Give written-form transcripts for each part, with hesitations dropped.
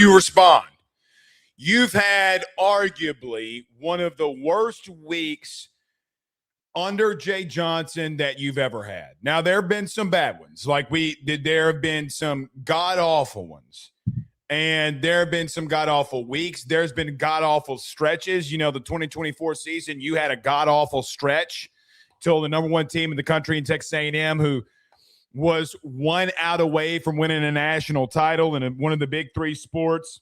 you respond. You've had arguably one of the worst weeks under Jay Johnson that you've ever had. Now, there have been some bad ones. There have been some god-awful ones. And there have been some god-awful weeks. There's been god-awful stretches. The 2024 season, you had a god-awful stretch till the number one team in the country in Texas A&M, who was 1 out away from winning a national title in one of the big three sports.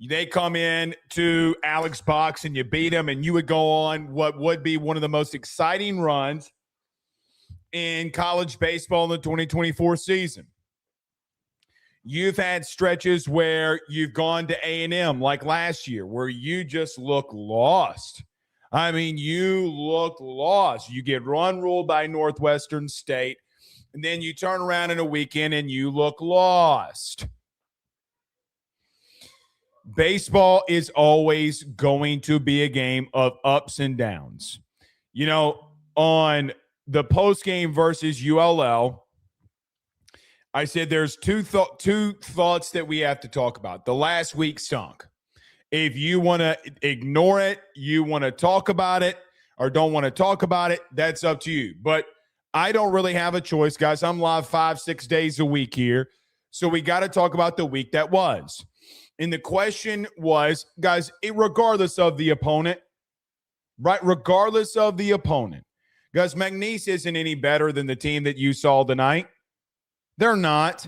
They come in to Alex Box and you beat them, and you would go on what would be one of the most exciting runs in college baseball in the 2024 season. You've had stretches where you've gone to A&M like last year where you just look lost. I mean, you look lost. You get run ruled by Northwestern State, and then you turn around in a weekend and you look lost. Baseball is always going to be a game of ups and downs. On the postgame versus ULL, I said there's two thoughts that we have to talk about. The last week stunk. If you want to ignore it, you want to talk about it, or don't want to talk about it, that's up to you. But I don't really have a choice, guys. I'm live 5-6 days a week here. So we got to talk about the week that was. And the question was, guys, regardless of the opponent, right? Regardless of the opponent. Guys, McNeese isn't any better than the team that you saw tonight. They're not.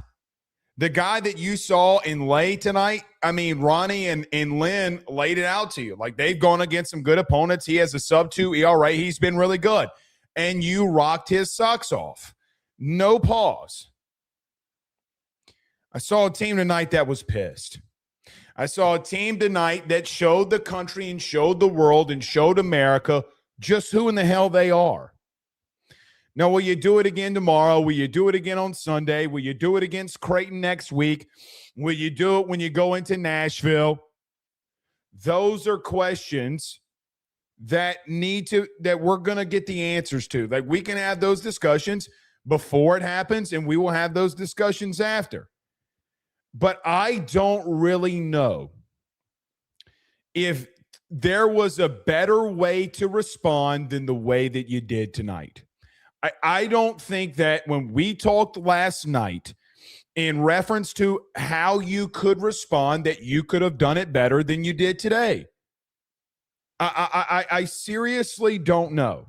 The guy that you saw in lay tonight, I mean, Ronnie and Lynn laid it out to you. Like, they've gone against some good opponents. He has a sub-2 ERA. He's been really good. And you rocked his socks off. No pause. I saw a team tonight that was pissed. I saw a team tonight that showed the country and showed the world and showed America just who in the hell they are. Now, will you do it again tomorrow? Will you do it again on Sunday? Will you do it against Creighton next week? Will you do it when you go into Nashville? Those are questions that we're going to get the answers to. Like, we can have those discussions before it happens, and we will have those discussions after. But I don't really know if there was a better way to respond than the way that you did tonight. I don't think that when we talked last night in reference to how you could respond, that you could have done it better than you did today. I seriously don't know.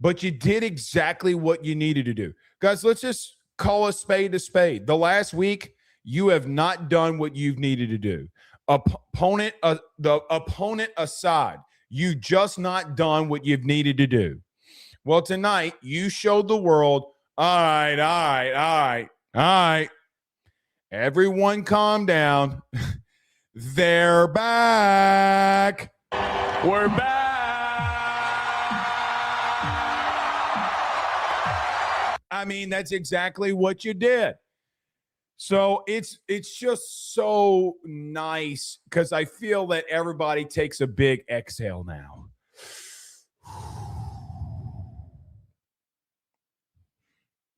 But you did exactly what you needed to do. Guys, let's just call a spade a spade. The last week, you have not done what you've needed to do. The opponent aside, you just not done what you've needed to do. Well, tonight, you showed the world, all right. Everyone calm down. They're back. We're back. I mean, that's exactly what you did. So it's just so nice because I feel that everybody takes a big exhale now.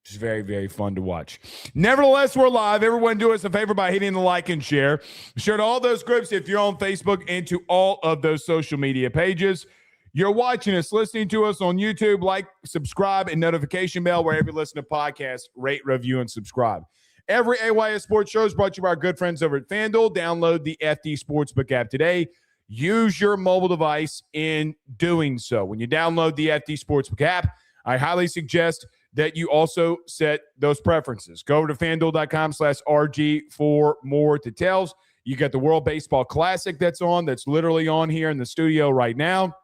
It's very, very fun to watch. Nevertheless, we're live. Everyone do us a favor by hitting the like and share. Share to all those groups if you're on Facebook and to all of those social media pages. You're watching us, listening to us on YouTube. Like, subscribe, and notification bell wherever you listen to podcasts. Rate, review, and subscribe. Every AYS Sports Show is brought to you by our good friends over at FanDuel. Download the FD Sportsbook app today. Use your mobile device in doing so. When you download the FD Sportsbook app, I highly suggest that you also set those preferences. Go over to FanDuel.com/RG for more details. You got the World Baseball Classic that's literally on here in the studio right now.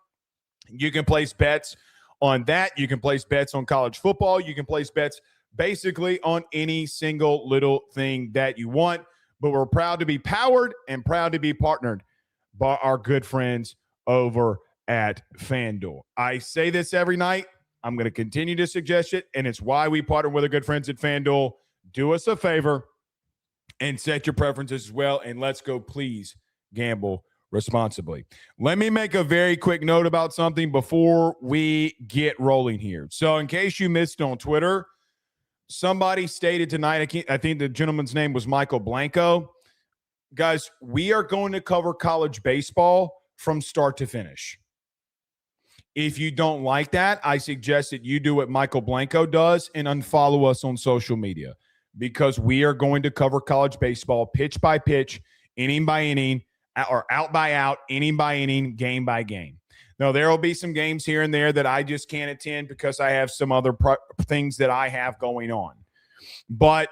You can place bets on that. You can place bets on college football. You can place bets basically on any single little thing that you want. But we're proud to be powered and proud to be partnered by our good friends over at FanDuel. I say this every night. I'm going to continue to suggest it, and it's why we partner with our good friends at FanDuel. Do us a favor and set your preferences as well, and let's go, please, gamble responsibly. Let me make a very quick note about something before we get rolling here. So in case you missed on Twitter, Somebody stated tonight, I think the gentleman's name was Michael Blanco. Guys, we are going to cover college baseball from start to finish. If you don't like that, I suggest that you do what Michael Blanco does and unfollow us on social media, because we are going to cover college baseball pitch by pitch, inning by inning, or out by out, inning by inning, game by game. Now, there will be some games here and there that I just can't attend because I have some other things that I have going on. But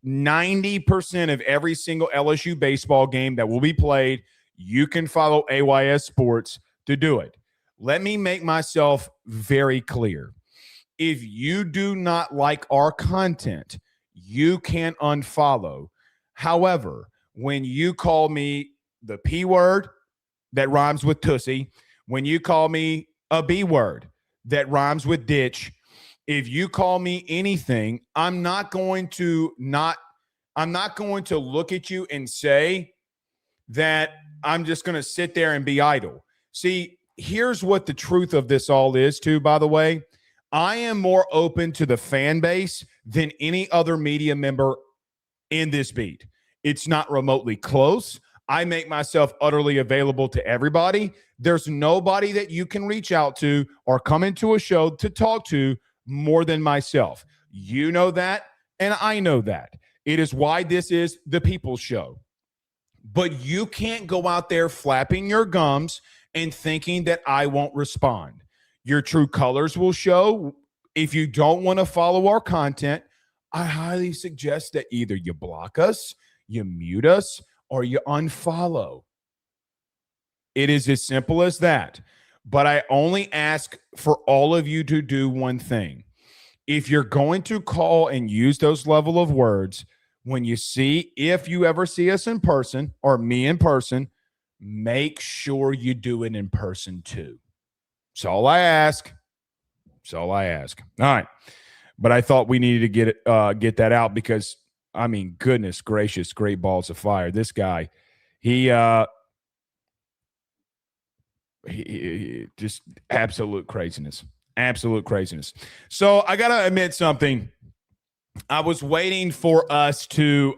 90% of every single LSU baseball game that will be played, you can follow AYS Sports to do it. Let me make myself very clear. If you do not like our content, you can unfollow. However, when you call me the P word that rhymes with Tussie, when you call me a B word that rhymes with ditch, if you call me anything, I'm not going to look at you and say that I'm just going to sit there and be idle. See, here's what the truth of this all is, too, by the way. I am more open to the fan base than any other media member in this beat. It's not remotely close. I make myself utterly available to everybody. There's nobody that you can reach out to or come into a show to talk to more than myself. You know that, and I know that. It is why this is the People's Show. But you can't go out there flapping your gums and thinking that I won't respond. Your true colors will show. If you don't want to follow our content, I highly suggest that either you block us, you mute us, or you unfollow. It is as simple as that. But I only ask for all of you to do one thing. If you're going to call and use those level of words, if you ever see us in person or me in person, make sure you do it in person too. That's all I ask. All right. But I thought we needed to get that out because, I mean, goodness gracious, great balls of fire. This guy, he just absolute craziness. So I got to admit something. I was waiting for us to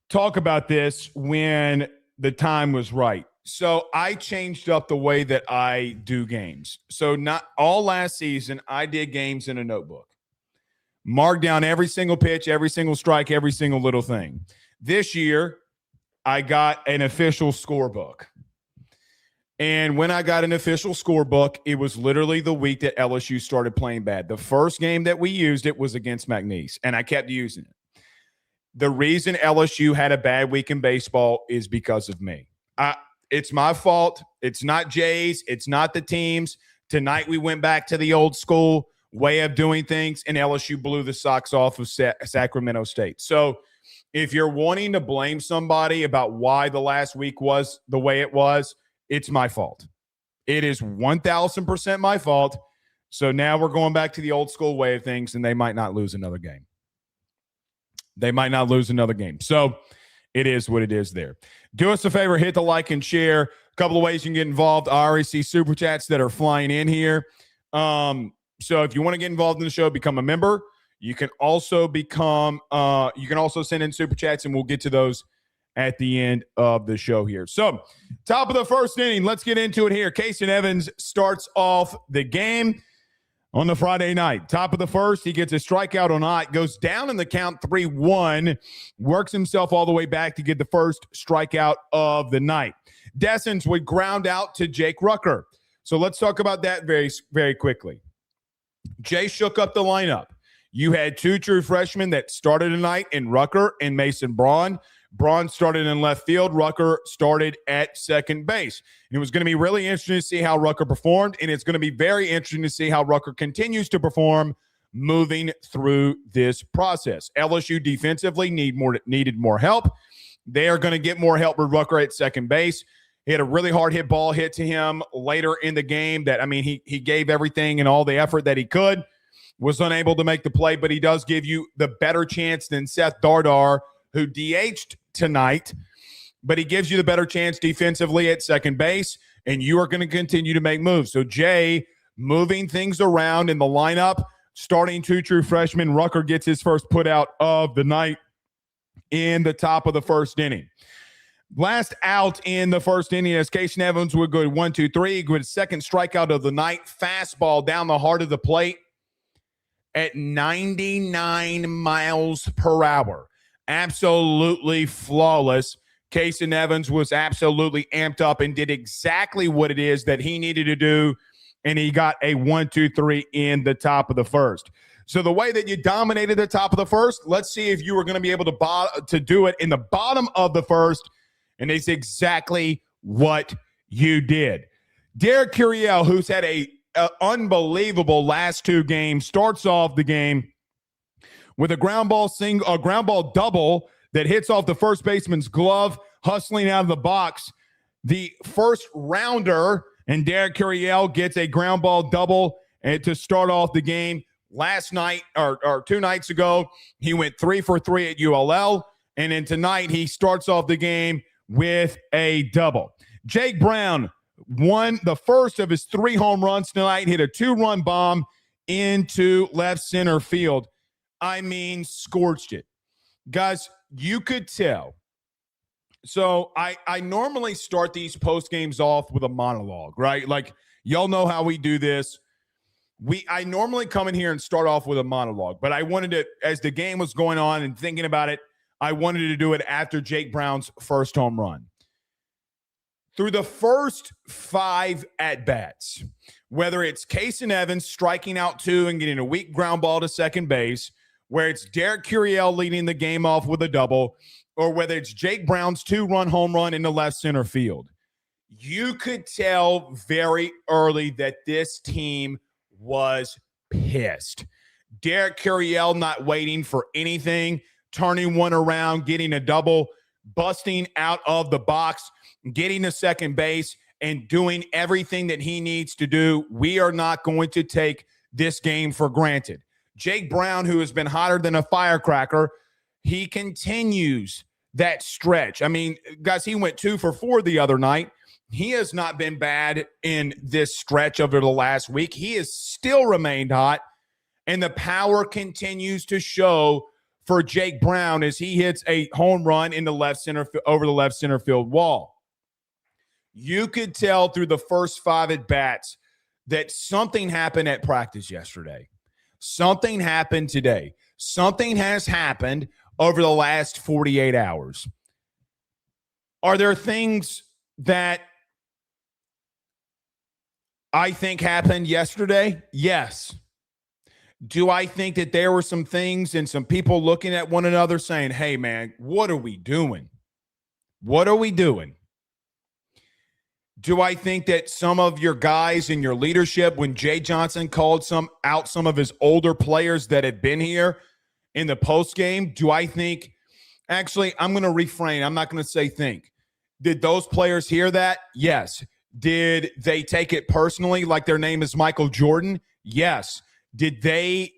talk about this when the time was right. So I changed up the way that I do games. So not all last season, I did games in a notebook. Mark down every single pitch, every single strike, every single little thing. This year, I got an official scorebook. And when I got an official scorebook, it was literally the week that LSU started playing bad. The first game that we used it was against McNeese, and I kept using it. The reason LSU had a bad week in baseball is because of me. It's my fault. It's not Jay's. It's not the team's. Tonight we went back to the old school way of doing things, and LSU blew the socks off of Sacramento State. So if you're wanting to blame somebody about why the last week was the way it was, it's my fault. It is 1,000% my fault. So now we're going back to the old school way of things, and they might not lose another game. So it is what it is there. Do us a favor, hit the like and share. A couple of ways you can get involved. I already see super chats that are flying in here. So if you want to get involved in the show, become a member. You can also send in super chats, and we'll get to those at the end of the show here. So top of the first inning, let's get into it here. Casey Evans starts off the game on the Friday night. Top of the first, he gets a strikeout on Ott, goes down in the count 3-1, works himself all the way back to get the first strikeout of the night. Dessens would ground out to Jake Rucker. So let's talk about that very, very quickly. Jay shook up the lineup. You had two true freshmen that started tonight in Rucker and Mason Braun. Braun started in left field. Rucker started at second base. And it was going to be really interesting to see how Rucker performed, and it's going to be very interesting to see how Rucker continues to perform moving through this process. LSU defensively needed more help. They are going to get more help with Rucker at second base. He had a really hard hit ball hit to him later in the game that, I mean, he gave everything and all the effort that he could, was unable to make the play, but he does give you the better chance than Seth Dardar, who DH'd tonight, but he gives you the better chance defensively at second base, and you are going to continue to make moves. So Jay moving things around in the lineup, Starting two true freshmen, Rucker gets his first putout of the night in the top of the first inning. Last out in the first inning as Casey Evans would go 1-2-3 with second strikeout of the night. Fastball down the heart of the plate at 99 miles per hour. Absolutely flawless. Casey Evans was absolutely amped up and did exactly what it is that he needed to do, and he got a 1-2-3 in the top of the first. So the way that you dominated the top of the first, let's see if you were going to be able to do it in the bottom of the first, and it's exactly what you did. Derek Curiel, who's had a unbelievable last two games, starts off the game with a ground ball double that hits off the first baseman's glove, hustling out of the box. The first rounder, and Derek Curiel gets a ground ball double and to start off the game. Last night or 2 nights ago, he went 3 for 3 at ULL, and then tonight he starts off the game with a double. Jake Brown won the first of his 3 home runs tonight, hit a 2-run bomb into left center field. I mean, scorched it. Guys, you could tell. So I normally start these post games off with a monologue, right? Like, y'all know how we do this. I normally come in here and start off with a monologue, but I wanted to, as the game was going on and thinking about it, I wanted to do it after Jake Brown's first home run. Through the first 5 at-bats, whether it's Casey Evans striking out 2 and getting a weak ground ball to second base, where it's Derek Curiel leading the game off with a double, or whether it's Jake Brown's 2-run home run into left center field, you could tell very early that this team was pissed. Derek Curiel not waiting for anything, turning one around, getting a double, busting out of the box, getting to second base, and doing everything that he needs to do. We are not going to take this game for granted. Jake Brown, who has been hotter than a firecracker, he continues that stretch. I mean, guys, he went 2 for 4 the other night. He has not been bad in this stretch over the last week. He has still remained hot, and the power continues to show for Jake Brown as he hits a home run in the over the left center field wall. You could tell through the first 5 at-bats that something happened at practice yesterday. Something happened today. Something has happened over the last 48 hours. Are there things that I think happened yesterday? Yes. Do I think that there were some things and some people looking at one another saying, hey, man, what are we doing? What are we doing? Do I think that some of your guys in your leadership, when Jay Johnson called some of his older players that had been here in the post game, do I think, actually, I'm going to refrain. I'm not going to say think. Did those players hear that? Yes. Did they take it personally like their name is Michael Jordan? Yes. Did they,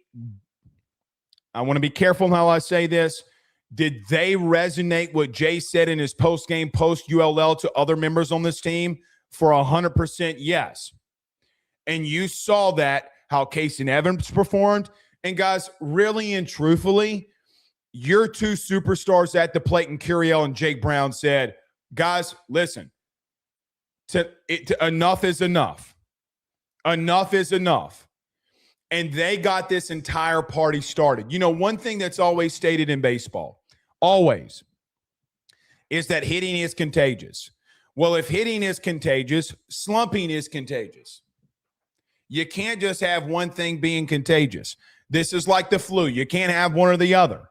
I want to be careful how I say this, did they resonate what Jay said in his post-game, post-ULL to other members on this team? For 100% yes. And you saw that, how Casey Evans performed. And guys, really and truthfully, your 2 superstars at the plate in Curiel and Jake Brown said, guys, listen, enough is enough. Enough is enough. And they got this entire party started. You know, one thing that's always stated in baseball, always, is that hitting is contagious. Well, if hitting is contagious, slumping is contagious. You can't just have one thing being contagious. This is like the flu. You can't have one or the other.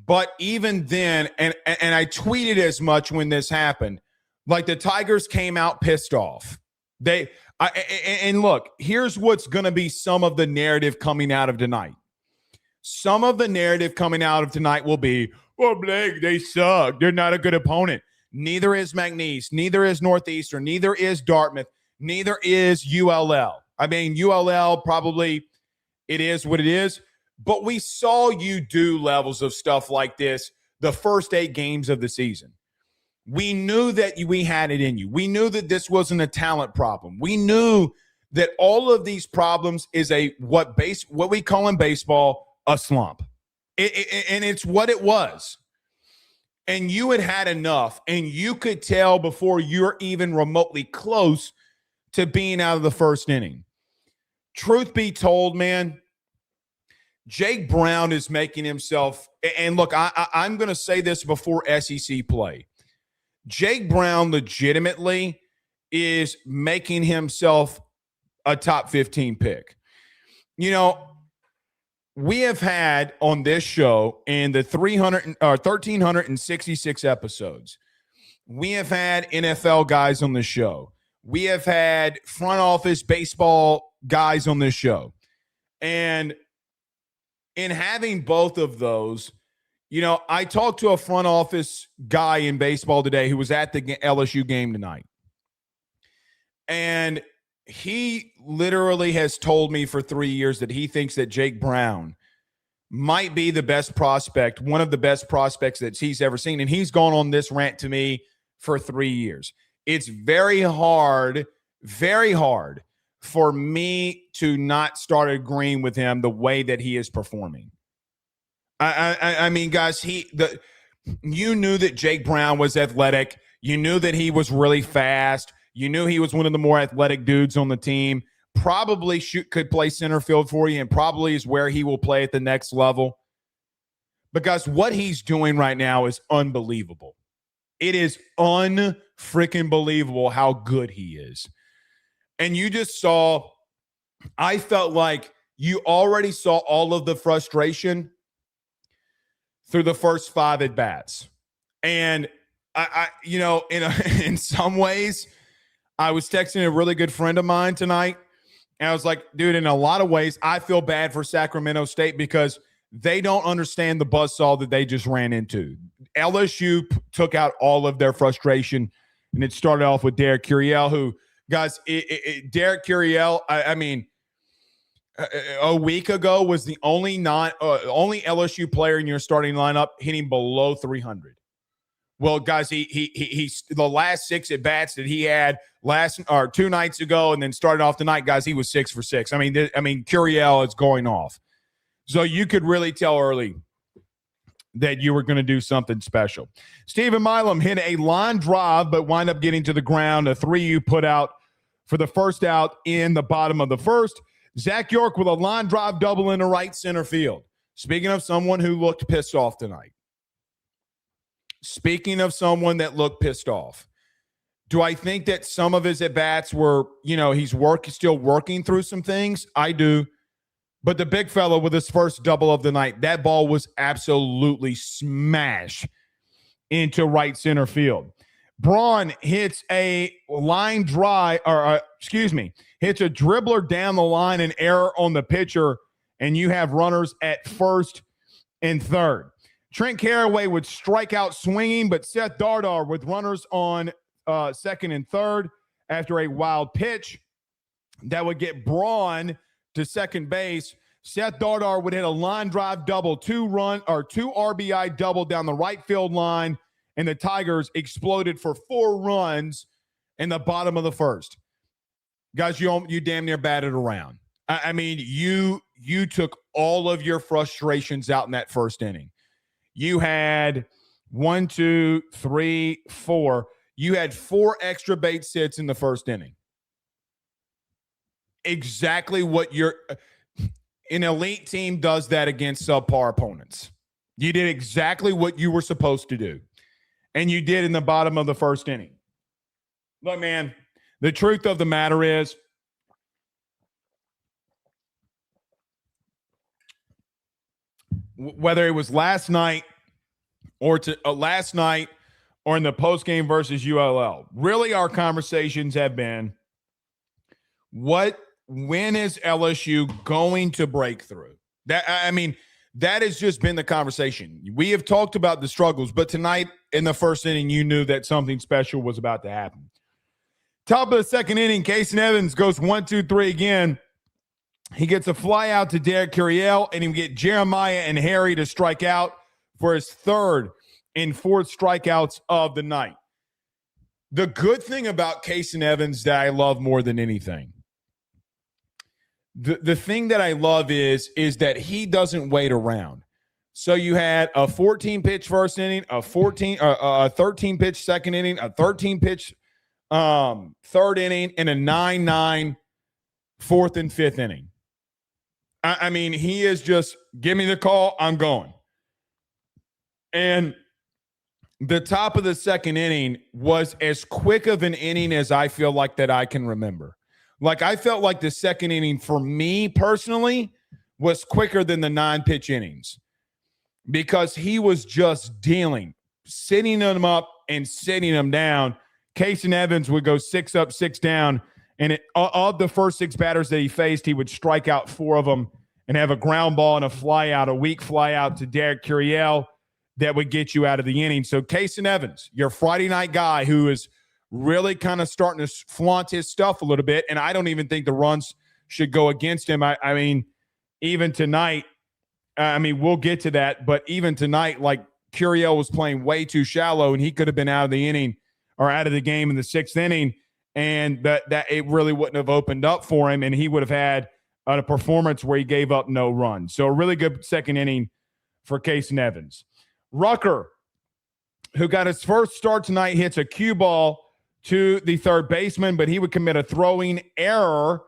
But even then, and I tweeted as much when this happened, like the Tigers came out pissed off. And look, here's what's going to be some of the narrative coming out of tonight. Some of the narrative coming out of tonight will be, well, Blake, they suck. They're not a good opponent. Neither is McNeese. Neither is Northeastern. Neither is Dartmouth. Neither is ULL. I mean, ULL probably, it is what it is. But we saw you do levels of stuff like this the first 8 games of the season. We knew that we had it in you. We knew that this wasn't a talent problem. We knew that all of these problems is what we call in baseball a slump. And it's what it was. And you had enough, and you could tell before you're even remotely close to being out of the first inning. Truth be told, man, Jake Brown is making himself, and look, I'm going to say this before SEC play. Jake Brown legitimately is making himself a top 15 pick. You know, we have had on this show in the 1,366 episodes, we have had NFL guys on the show. We have had front office baseball guys on this show. And in having both of those, you know, I talked to a front office guy in baseball today who was at the LSU game tonight. And he literally has told me for 3 years that he thinks that Jake Brown might be the best prospect, one of the best prospects that he's ever seen. And he's gone on this rant to me for 3 years. It's very hard for me to not start agreeing with him the way that he is performing. I mean, guys, you knew that Jake Brown was athletic. You knew that he was really fast. You knew he was one of the more athletic dudes on the team. Probably could play center field for you, and probably is where he will play at the next level. Because what he's doing right now is unbelievable. It is unfreaking believable how good he is. And you just saw, I felt like you already saw all of the frustration through the first 5 at-bats. And I you know, in some ways, I was texting a really good friend of mine tonight, and I was like, dude, in a lot of ways, I feel bad for Sacramento State because they don't understand the buzzsaw that they just ran into. LSU took out all of their frustration, and it started off with Derek Curiel, who, guys, Derek Curiel, I mean, a week ago was the only LSU player in your starting lineup hitting below 300. Well, guys, he's the last 6 at bats that he had 2 nights ago, and then started off the night, guys, he was 6 for 6. I mean, Curiel is going off, so you could really tell early that you were going to do something special. Stephen Milam hit a line drive, but wind up getting to the ground. A 3-U put out for the first out in the bottom of the first. Zach York with a line drive double into right center field. Speaking of someone who looked pissed off tonight. Speaking of someone that looked pissed off, do I think that some of his at-bats were, you know, he's still working through some things? I do. But the big fella with his first double of the night, that ball was absolutely smashed into right center field. Braun hits a line drive, hits a dribbler down the line, an error on the pitcher, and you have runners at first and third. Trent Carraway would strike out swinging, but Seth Dardar with runners on second and third after a wild pitch that would get Braun to second base. Seth Dardar would hit a line drive double, 2 RBI double down the right field line, and the Tigers exploded for 4 runs in the bottom of the first. Guys, you damn near batted around. I mean, you took all of your frustrations out in that first inning. You had 1, 2, 3, 4. You had 4 extra base hits in the first inning. Exactly what an elite team does that against subpar opponents. You did exactly what you were supposed to do. And you did in the bottom of the first inning. Look, man, the truth of the matter is, whether it was last night or in the postgame versus ULL, really our conversations have been, when is LSU going to break through? That has just been the conversation. We have talked about the struggles, but tonight in the first inning, you knew that something special was about to happen. Top of the second inning, Kelly and Evans goes 1, 2, 3 again. He gets a fly out to Derek Curiel, and he get Jeremiah and Harry to strike out for his 3rd and 4th strikeouts of the night. The good thing about Kelly and Evans that I love more than anything the thing that I love is that he doesn't wait around. So you had a 14-pitch first inning, a 13-pitch second inning, a 13-pitch third inning, and a 9-9 fourth and fifth inning. I mean, he is just, give me the call, I'm going. And the top of the second inning was as quick of an inning as I feel like that I can remember. Like, I felt like the second inning for me personally was quicker than the 9-pitch innings because he was just dealing, sitting them up and sitting them down. Case and Evans would go 6 up, 6 down. And of the first 6 batters that he faced, he would strike out 4 of them and have a ground ball and a fly out, a weak fly out to Derek Curiel that would get you out of the inning. So Case and Evans, your Friday night guy who is really kind of starting to flaunt his stuff a little bit, and I don't even think the runs should go against him. I mean, even tonight, we'll get to that, but even tonight, like, Curiel was playing way too shallow, and he could have been out of the inning or out of the game in the 6th inning, and that it really wouldn't have opened up for him, and he would have had a performance where he gave up no runs. So a really good second inning for Case and Evans. Rucker, who got his first start tonight, hits a cue ball to the third baseman, but he would commit a throwing error,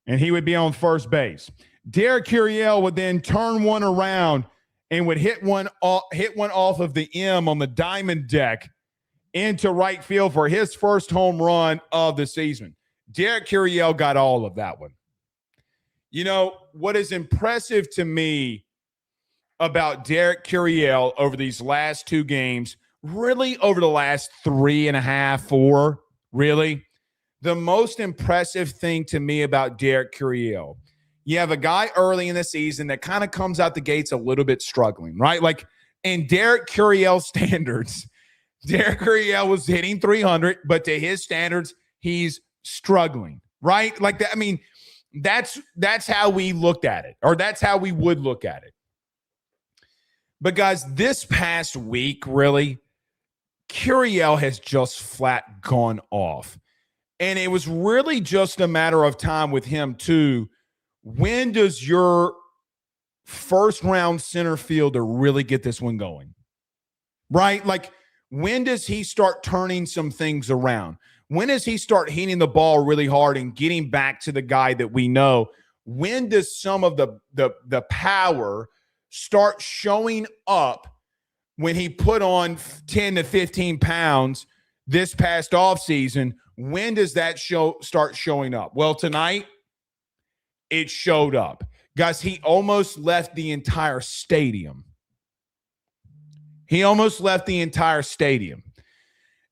and he would be on first base. Derek Curiel would then turn one around and would hit one off of the M on the diamond deck into right field for his first home run of the season. Derek Curiel got all of that one. You know, what is impressive to me about Derek Curiel over these last 2 games, really over the last 3.5, 4, really, the most impressive thing to me about Derek Curiel, you have a guy early in the season that kind of comes out the gates a little bit struggling, right? Like, in Derek Curiel standards, Derek Curiel was hitting 300, but to his standards, he's struggling, right? Like that. I mean, that's how we looked at it, or that's how we would look at it. But guys, this past week, really, Curiel has just flat gone off. And it was really just a matter of time with him, too. When does your first-round center fielder really get this one going? Right? Like, when does he start turning some things around? When does he start hitting the ball really hard and getting back to the guy that we know? When does some of the power start showing up when he put on 10 to 15 pounds this past offseason? When does that start showing up? Well, tonight, it showed up. Guys, he almost left the entire stadium.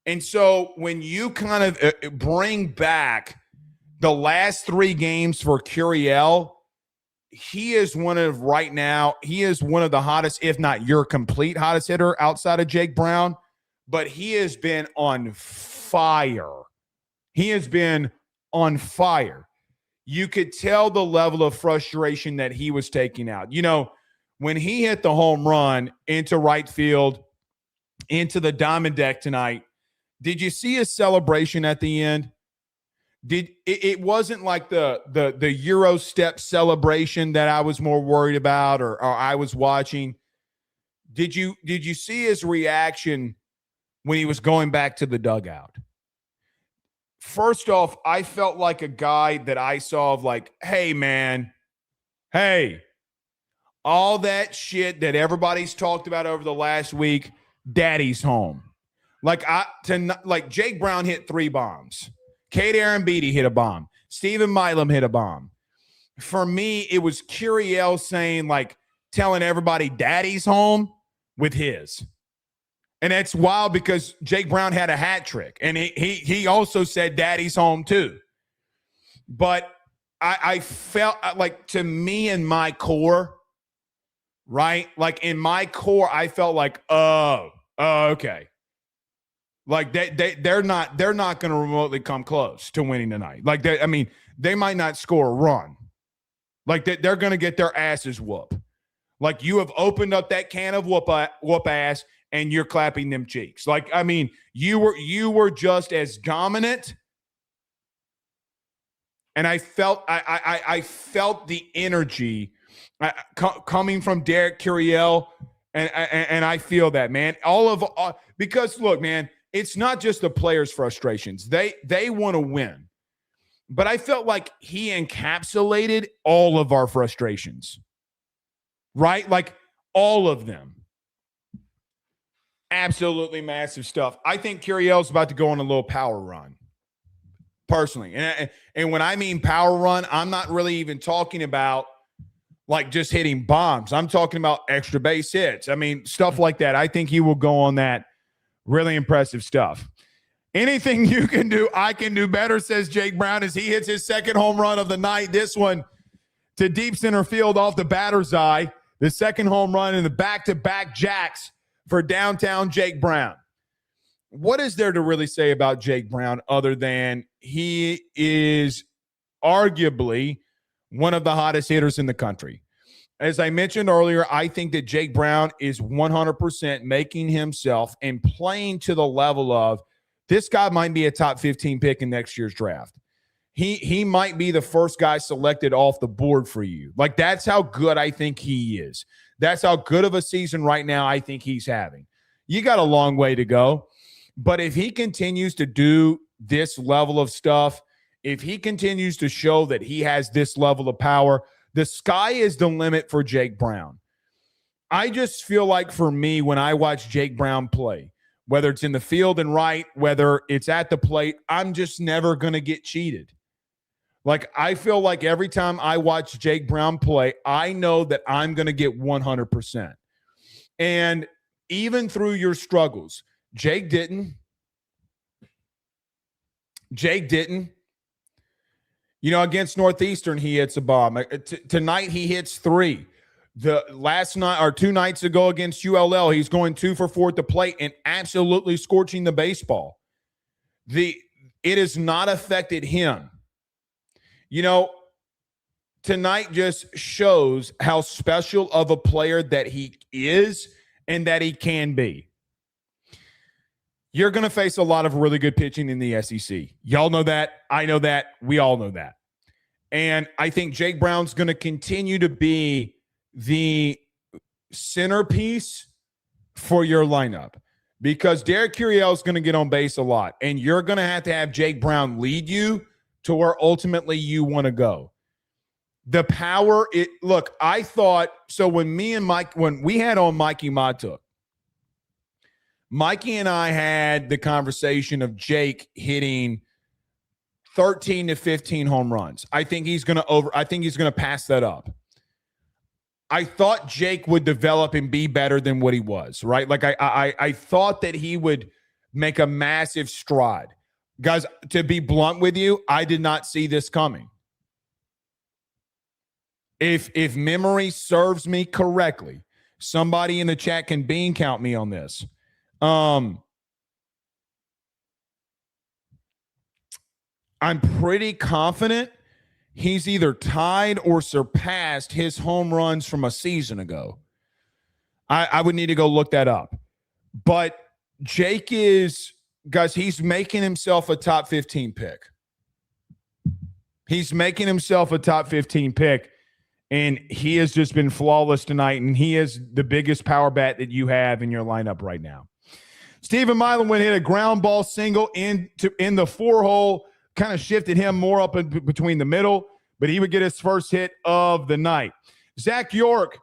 And so when you kind of bring back the last 3 games for Curiel, he is one of the hottest, if not your complete hottest hitter outside of Jake Brown, but he has been on fire. You could tell the level of frustration that he was taking out. You know, when he hit the home run into right field, into the diamond deck tonight, did you see his celebration at the end? It wasn't like the Euro step celebration that I was more worried about or I was watching. Did you see his reaction when he was going back to the dugout? First off, I felt like a guy that I saw of like, hey, man, hey, all that shit that everybody's talked about over the last week, daddy's home. Like Jake Brown hit 3 bombs. Kate Beatty hit a bomb. Stephen Milam hit a bomb. For me, it was Curiel saying, like, telling everybody daddy's home with his. And that's wild because Jake Brown had a hat trick. And he also said daddy's home too. But I felt like, to me in my core, right? Like in my core, I felt like, oh, okay. Like they're not going to remotely come close to winning tonight. Like they might not score a run. Like they're going to get their asses whooped. Like you have opened up that can of whoop ass and you're clapping them cheeks. Like, I mean, you were just as dominant And I felt I felt the energy coming from Derek Curiel, and I feel that, man. Because look, man, it's not just the players' frustrations. They want to win, but I felt like he encapsulated all of our frustrations, right? Like all of them. Absolutely massive stuff. I think Curiel's about to go on a little power run. Personally. And when I mean power run, I'm not really even talking about like just hitting bombs. I'm talking about extra base hits. I mean, stuff like that. I think he will go on that. Really impressive stuff. Anything you can do, I can do better, says Jake Brown as he hits his second home run of the night. This one to deep center field off the batter's eye. The second home run in the back-to-back jacks for downtown Jake Brown. What is there to really say about Jake Brown other than he is arguably one of the hottest hitters in the country? As I mentioned earlier, I think that Jake Brown is 100% making himself and playing to the level of this guy might be a top 15 pick in next year's draft. He might be the first guy selected off the board for you. Like, that's how good I think he is. That's how good of a season right now I think he's having. You got a long way to go. But if he continues to do this level of stuff, if he continues to show that he has this level of power, the sky is the limit for Jake Brown. I just feel like for me, when I watch Jake Brown play, whether it's in the field and right, whether it's at the plate, I'm just never going to get cheated. Like, I feel like every time I watch Jake Brown play, I know that I'm going to get 100%. And even through your struggles, Jake didn't. You know, against Northeastern, he hits a bomb. Tonight, he hits 3. The last night or 2 nights ago against ULL, he's going 2 for 4 at the plate and absolutely scorching the baseball. It has not affected him. You know, tonight just shows how special of a player that he is and that he can be. You're going to face a lot of really good pitching in the SEC. Y'all know that. I know that. We all know that. And I think Jake Brown's going to continue to be the centerpiece for your lineup because Derek Curiel is going to get on base a lot, and you're going to have Jake Brown lead you to where ultimately you want to go. The power, look, I thought, so when we had on Mikey Matuk, Mikey and I had the conversation of Jake hitting 13 to 15 home runs. I think he's going to pass that up. I thought Jake would develop and be better than what he was, right? Like I thought that he would make a massive stride. Guys, to be blunt with you, I did not see this coming. If memory serves me correctly, somebody in the chat can bean count me on this. I'm pretty confident he's either tied or surpassed his home runs from a season ago. I would need to go look that up. But Jake is, guys, he's making himself a top 15 pick. He's making himself a top 15 pick, and he has just been flawless tonight, and he is the biggest power bat that you have in your lineup right now. Stephen Milam went hit a ground ball single in the 4-hole, kind of shifted him more up in between the middle, but he would get his first hit of the night. Zach York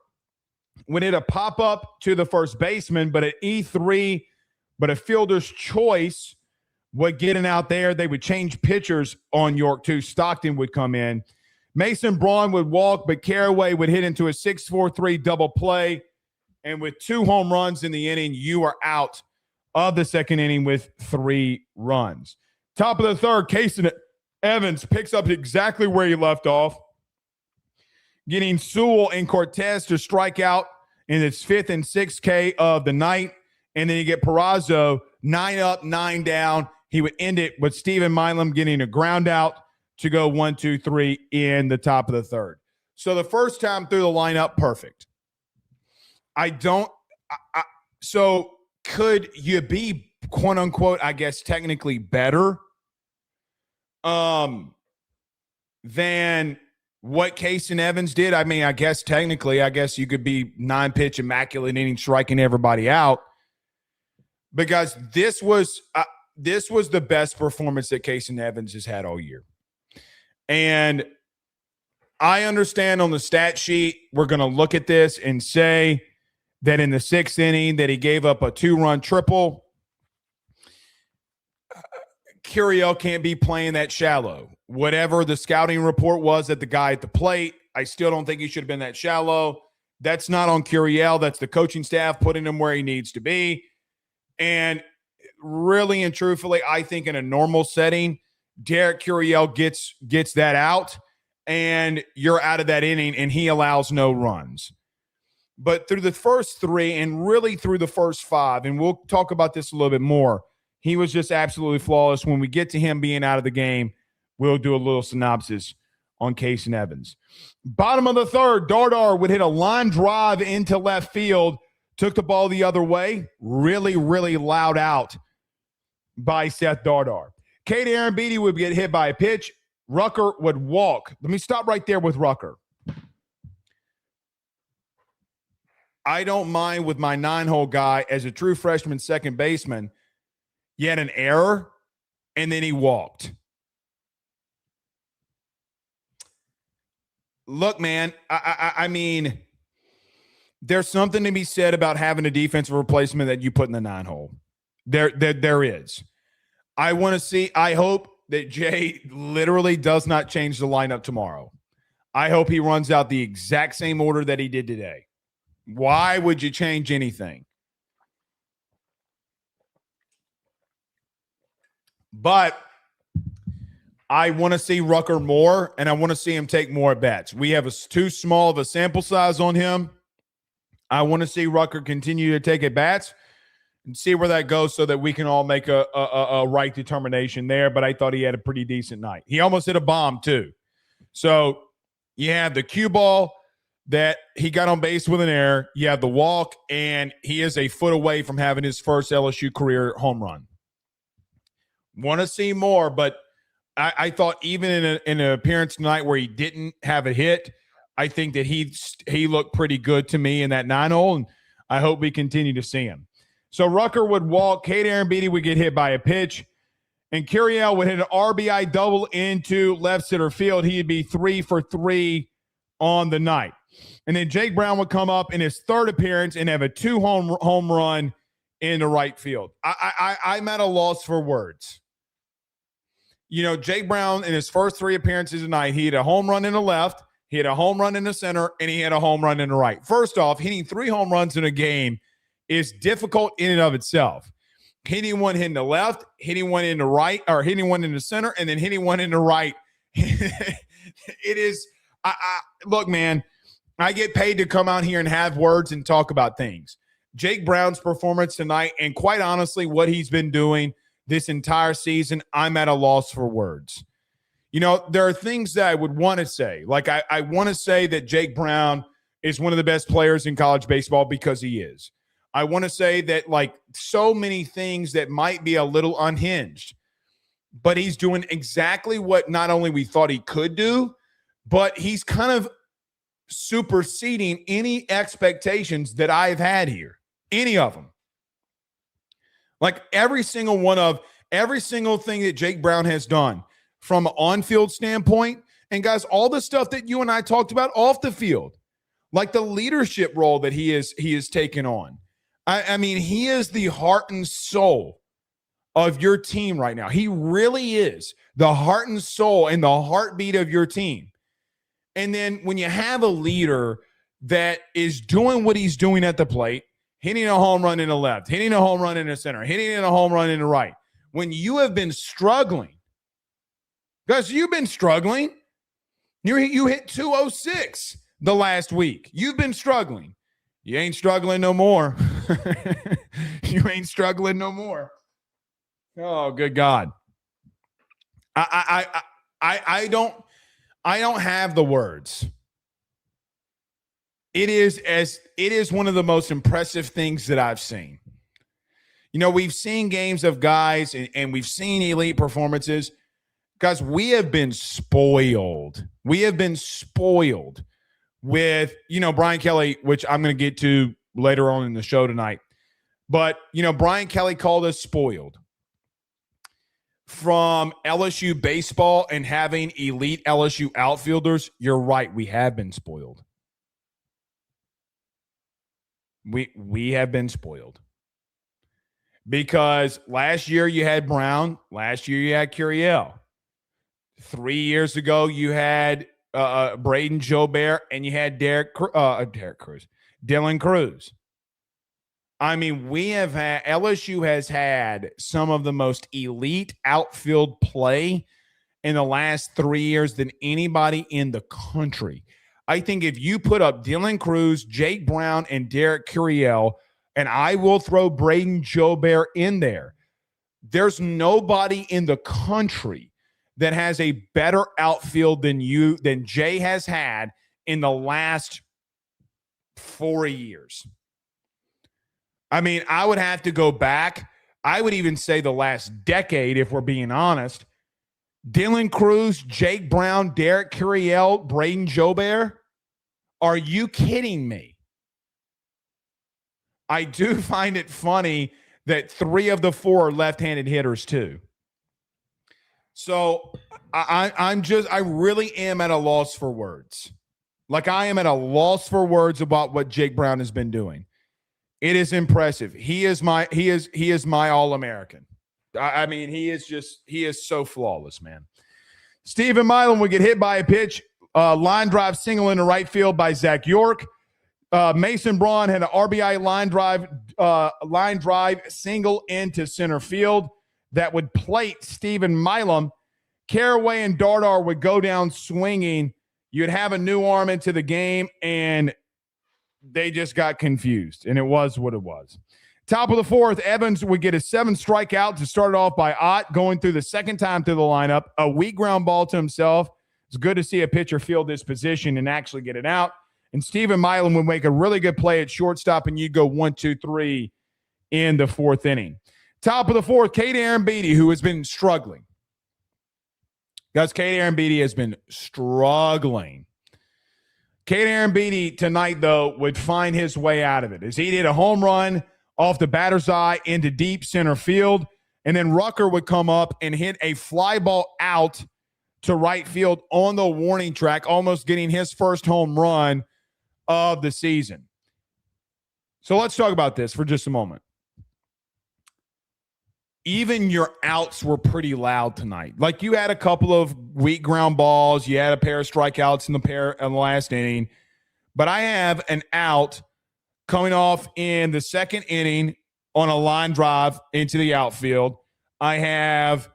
went hit a pop-up to the first baseman, but an E3, but a fielder's choice would get it out there. They would change pitchers on York too. Stockton would come in. Mason Braun would walk, but Carraway would hit into a 6-4-3 double play. And with 2 home runs in the inning, you are out of the second inning with 3 runs. Top of the third, Kason Evans picks up exactly where he left off, getting Sewell and Cortez to strike out in its 5th and 6th K of the night. And then you get Peraza 9 up, 9 down. He would end it with Stephen Milam getting a ground out to go 1, 2, 3 in the top of the third. So the first time through the lineup, perfect. So could you be, quote unquote, I guess technically better? than what Case and Evans did. I mean, I guess technically, you could be 9-pitch immaculate inning striking everybody out, because this was the best performance that Case and Evans has had all year. And I understand on the stat sheet, we're going to look at this and say that in the 6th inning that he gave up a 2-run triple. Curiel can't be playing that shallow. Whatever the scouting report was at the guy at the plate, I still don't think he should have been that shallow. That's not on Curiel. That's the coaching staff putting him where he needs to be. And really and truthfully, I think in a normal setting, Derek Curiel gets that out, and you're out of that inning, and he allows no runs. But through the first 3 and really through the first 5, and we'll talk about this a little bit more, he was just absolutely flawless. When we get to him being out of the game, we'll do a little synopsis on Case and Evans. Bottom of the 3rd, Dardar would hit a line drive into left field, took the ball the other way, really, really loud out by Seth Dardar. Kate Aaron Beatty would get hit by a pitch. Rucker would walk. Let me stop right there with Rucker. I don't mind with my 9-hole guy as a true freshman second baseman. He had an error, and then he walked. Look, man, I mean, there's something to be said about having a defensive replacement that you put in the 9-hole. There is. I hope that Jay literally does not change the lineup tomorrow. I hope he runs out the exact same order that he did today. Why would you change anything? But I want to see Rucker more, and I want to see him take more at bats. We have too small of a sample size on him. I want to see Rucker continue to take at bats and see where that goes so that we can all make a right determination there. But I thought he had a pretty decent night. He almost hit a bomb, too. So you have the cue ball that he got on base with an error. You have the walk, and he is a foot away from having his first LSU career home run. Want to see more, but I thought even in an appearance tonight where he didn't have a hit, I think that he looked pretty good to me in that 9-hole, and I hope we continue to see him. So Rucker would walk. Kate Aaron Beatty would get hit by a pitch, and Curiel would hit an RBI double into left center field. He'd be 3 for 3 on the night. And then Jake Brown would come up in his 3rd appearance and have a 2-home run in the right field. I'm at a loss for words. You know, Jake Brown in his first 3 appearances tonight, he had a home run in the left, he had a home run in the center, and he had a home run in the right. First off, hitting 3 home runs in a game is difficult in and of itself. Hitting one in the left, hitting one in the right, or hitting one in the center, and then hitting one in the right. It is, look, man, I get paid to come out here and have words and talk about things. Jake Brown's performance tonight, and quite honestly, what he's been doing this entire season, I'm at a loss for words. You know, there are things that I would want to say. Like, I want to say that Jake Brown is one of the best players in college baseball because he is. I want to say that, like, so many things that might be a little unhinged, but he's doing exactly what not only we thought he could do, but he's kind of superseding any expectations that I've had here, any of them. Like every single thing that Jake Brown has done from an on-field standpoint, and guys, all the stuff that you and I talked about off the field, like the leadership role that he is taken on. I mean, he is the heart and soul of your team right now. He really is the heart and soul and the heartbeat of your team. And then when you have a leader that is doing what he's doing at the plate, hitting a home run in the left, hitting a home run in the center, hitting in a home run in the right, when you have been struggling, guys, you've been struggling. You hit 206 the last week. You've been struggling. You ain't struggling no more. You ain't struggling no more. Oh, good God. I don't have the words. It is one of the most impressive things that I've seen. You know, we've seen games of guys and we've seen elite performances. Guys, we have been spoiled. We have been spoiled with, Brian Kelly, which I'm going to get to later on in the show tonight. But, Brian Kelly called us spoiled from LSU baseball and having elite LSU outfielders. You're right. We have been spoiled. We have been spoiled. Because last year you had Brown. Last year you had Curiel. 3 years ago you had Braden Jobert, and you had Dylan Cruz. I mean, LSU has had some of the most elite outfield play in the last 3 years than anybody in the country. I think if you put up Dylan Cruz, Jake Brown, and Derek Curiel, and I will throw Braden Jobert in there, there's nobody in the country that has a better outfield than Jay has had in the last 4 years. I mean, I would have to go back. I would even say the last decade, if we're being honest. Dylan Cruz, Jake Brown, Derek Curiel, Braden Jobert. Are you kidding me? I do find it funny that 3 of the 4 are left-handed hitters too. So I really am at a loss for words. Like, I am at a loss for words about what Jake Brown has been doing. It is impressive. He is my All-American. I mean, he is so flawless, man. Stephen Milam would get hit by a pitch, line drive single into right field by Zach York. Mason Braun had an RBI line drive single into center field that would plate Stephen Milam. Caraway and Dardar would go down swinging. You'd have a new arm into the game, and they just got confused, and it was what it was. Top of the 4th, Evans would get a 7 strikeout to start it off by Ott, going through the second time through the lineup. A weak ground ball to himself. It's good to see a pitcher field this position and actually get it out. And Stephen Milam would make a really good play at shortstop, and you go 1, 2, 3 in the 4th inning. Top of the 4th, Kate Aaron Beatty, who has been struggling. Guys, Kate Aaron Beatty has been struggling. Kate Aaron Beatty tonight, though, would find his way out of it as he did a home run off the batter's eye into deep center field. And then Rucker would come up and hit a fly ball out to right field on the warning track, almost getting his first home run of the season. So let's talk about this for just a moment. Even your outs were pretty loud tonight. Like, you had a couple of weak ground balls. You had a pair of strikeouts in the last inning. But I have an out coming off in the second inning on a line drive into the outfield. I have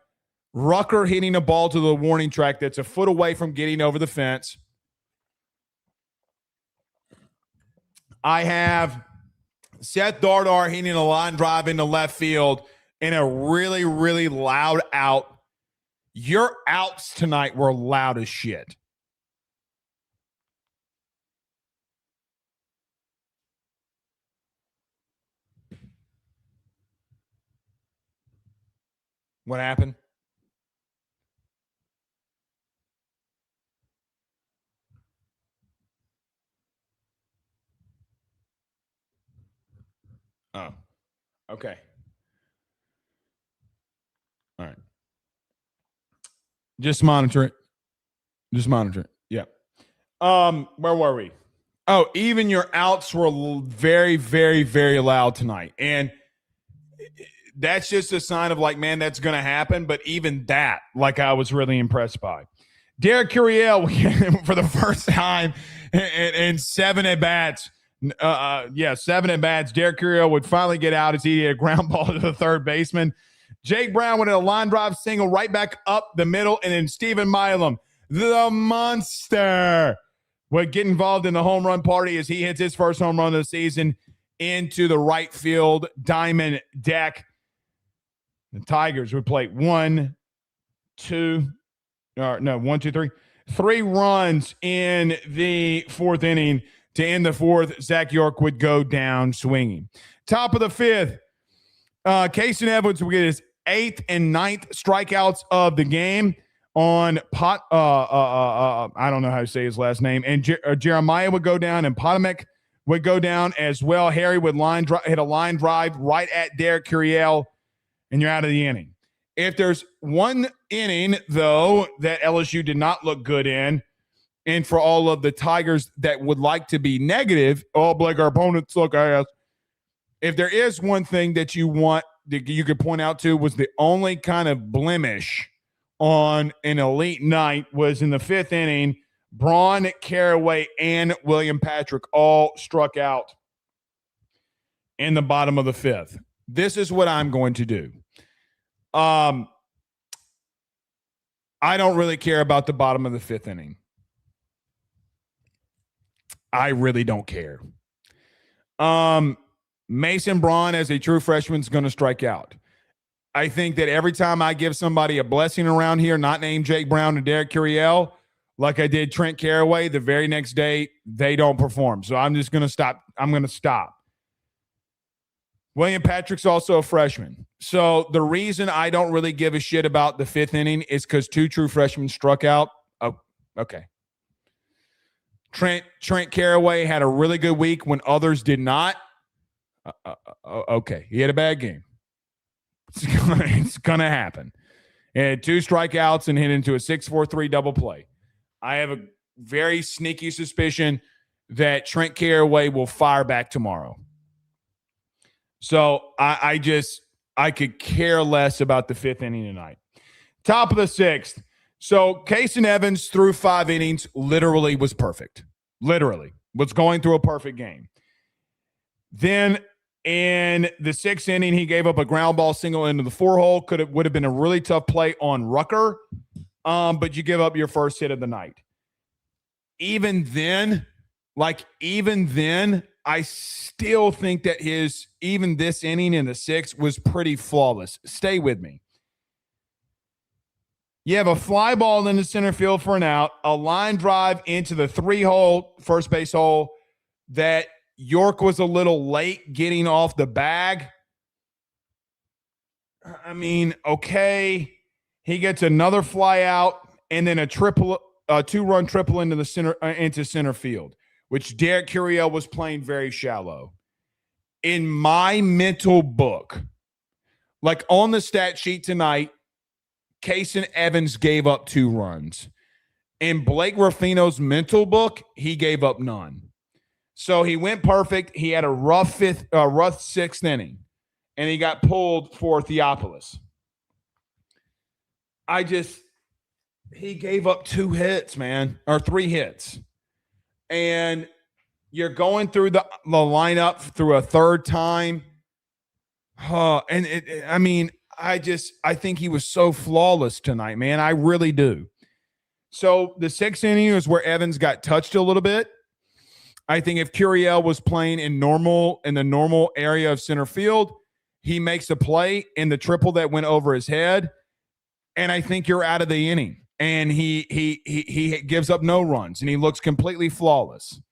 Rucker hitting a ball to the warning track that's a foot away from getting over the fence. I have Seth Dardar hitting a line drive into left field in a really, really loud out. Your outs tonight were loud as shit. What happened? Oh, okay. All right. Just monitor it. Yeah. Where were we? Oh, even your outs were very, very, very loud tonight. And that's just a sign of, like, man, that's going to happen. But even that, like, I was really impressed by. Derek Curiel, for the first time in 7 at-bats. 7 at-bats. Derek Curiel would finally get out as he had a ground ball to the third baseman. Jake Brown went in a line drive single right back up the middle, and then Stephen Milam, the monster, would get involved in the home run party as he hits his first home run of the season into the right field diamond deck. The Tigers would play 1, 2, 3. 3 runs in the 4th inning to end the 4th. Zach York would go down swinging. Top of the 5th, Casey Edwards would get his 8th and 9th strikeouts of the game on I don't know how to say his last name, and Jeremiah would go down, and Potomac would go down as well. Harry would hit a line drive right at Derek Curiel, and you're out of the inning. If there's one inning, though, that LSU did not look good in, and for all of the Tigers that would like to be negative, oh, Blake, our opponents suck ass. If there is one thing that you could point out to, was the only kind of blemish on an elite night was in the fifth inning. Braun, Caraway, and William Patrick all struck out in the bottom of the fifth. This is what I'm going to do. I don't really care about the bottom of the fifth inning. I really don't care. Mason Braun, as a true freshman, is going to strike out. I think that every time I give somebody a blessing around here, not named Jake Brown and Derek Curiel, like I did Trent Caraway, the very next day, they don't perform. So I'm just going to stop. I'm going to stop. William Patrick's also a freshman. So the reason I don't really give a shit about the fifth inning is because two true freshmen struck out. Oh, okay. Trent Caraway had a really good week when others did not. Okay. He had a bad game. It's gonna happen. He had two strikeouts and hit into a 6-4-3 double play. I have a very sneaky suspicion that Trent Caraway will fire back tomorrow. So I could care less about the fifth inning tonight. Top of the sixth. So Case and Evans through 5 innings literally was perfect. Literally was going through a perfect game. Then in the sixth inning, he gave up a ground ball single into the 4-hole. Would have been a really tough play on Rucker, but you give up your first hit of the night. Even then, I still think that even this inning in the sixth was pretty flawless. Stay with me. You have a fly ball in the center field for an out, a line drive into the 3-hole first base hole that York was a little late getting off the bag. I mean, okay. He gets another fly out and then a 2-run triple into center field, which Derek Curiel was playing very shallow. In my mental book, like on the stat sheet tonight, Case and Evans gave up 2 runs. In Blake Ruffino's mental book, he gave up none. So he went perfect. He had a rough sixth inning, and he got pulled for Theopolis. He gave up 2 hits, man, or 3 hits. And you're going through the lineup through a third time. I think he was so flawless tonight, man. I really do. So the sixth inning is where Evans got touched a little bit. I think if Curiel was playing in the normal area of center field, he makes a play in the triple that went over his head, and I think you're out of the inning. And he gives up no runs, and he looks completely flawless.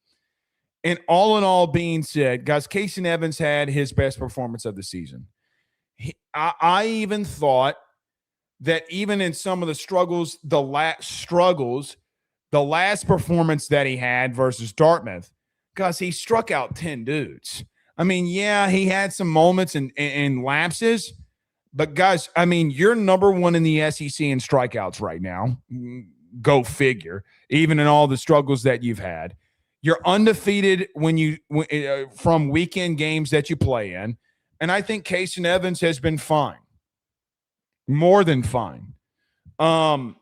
And all in all being said, guys, Casey Evans had his best performance of the season. I even thought that even in some of the struggles, the last performance that he had versus Dartmouth, because he struck out 10 dudes. I mean, yeah, he had some moments and lapses, but guys, I mean, you're number 1 in the SEC in strikeouts right now. Go figure. Even in all the struggles that you've had, you're undefeated from weekend games that you play in, and I think Casey Evans has been fine, more than fine. I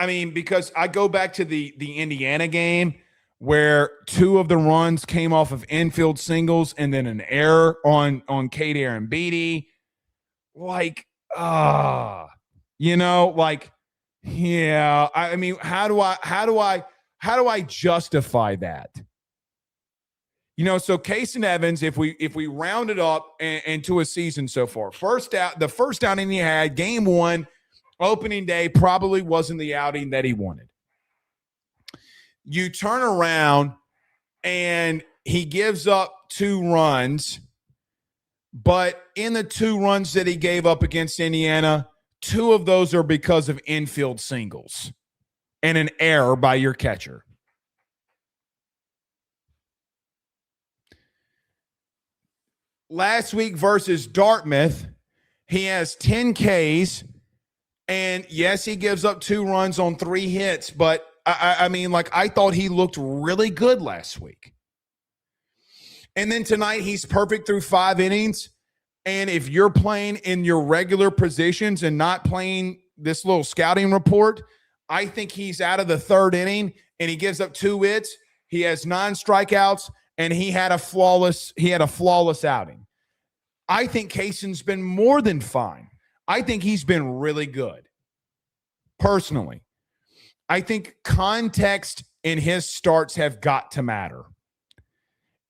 mean, because I go back to the Indiana game where 2 of the runs came off of infield singles and then an error on Kate Aaron Beatty. Yeah. I mean, how do I justify that? So Case and Evans, if we round it up into a season so far, the first outing he had, game 1, opening day, probably wasn't the outing that he wanted. You turn around and he gives up 2 runs, but in the 2 runs that he gave up against Indiana, 2 of those are because of infield singles and an error by your catcher. Last week versus Dartmouth, he has 10 Ks, and yes, he gives up 2 runs on 3 hits, but I mean, like, I thought he looked really good last week. And then tonight, he's perfect through 5 innings. And if you're playing in your regular positions and not playing this little scouting report, I think he's out of the 3rd inning, and he gives up 2 hits. He has 9 strikeouts, and he had a flawless outing. I think Kayson's been more than fine. I think he's been really good. Personally, I think context in his starts have got to matter.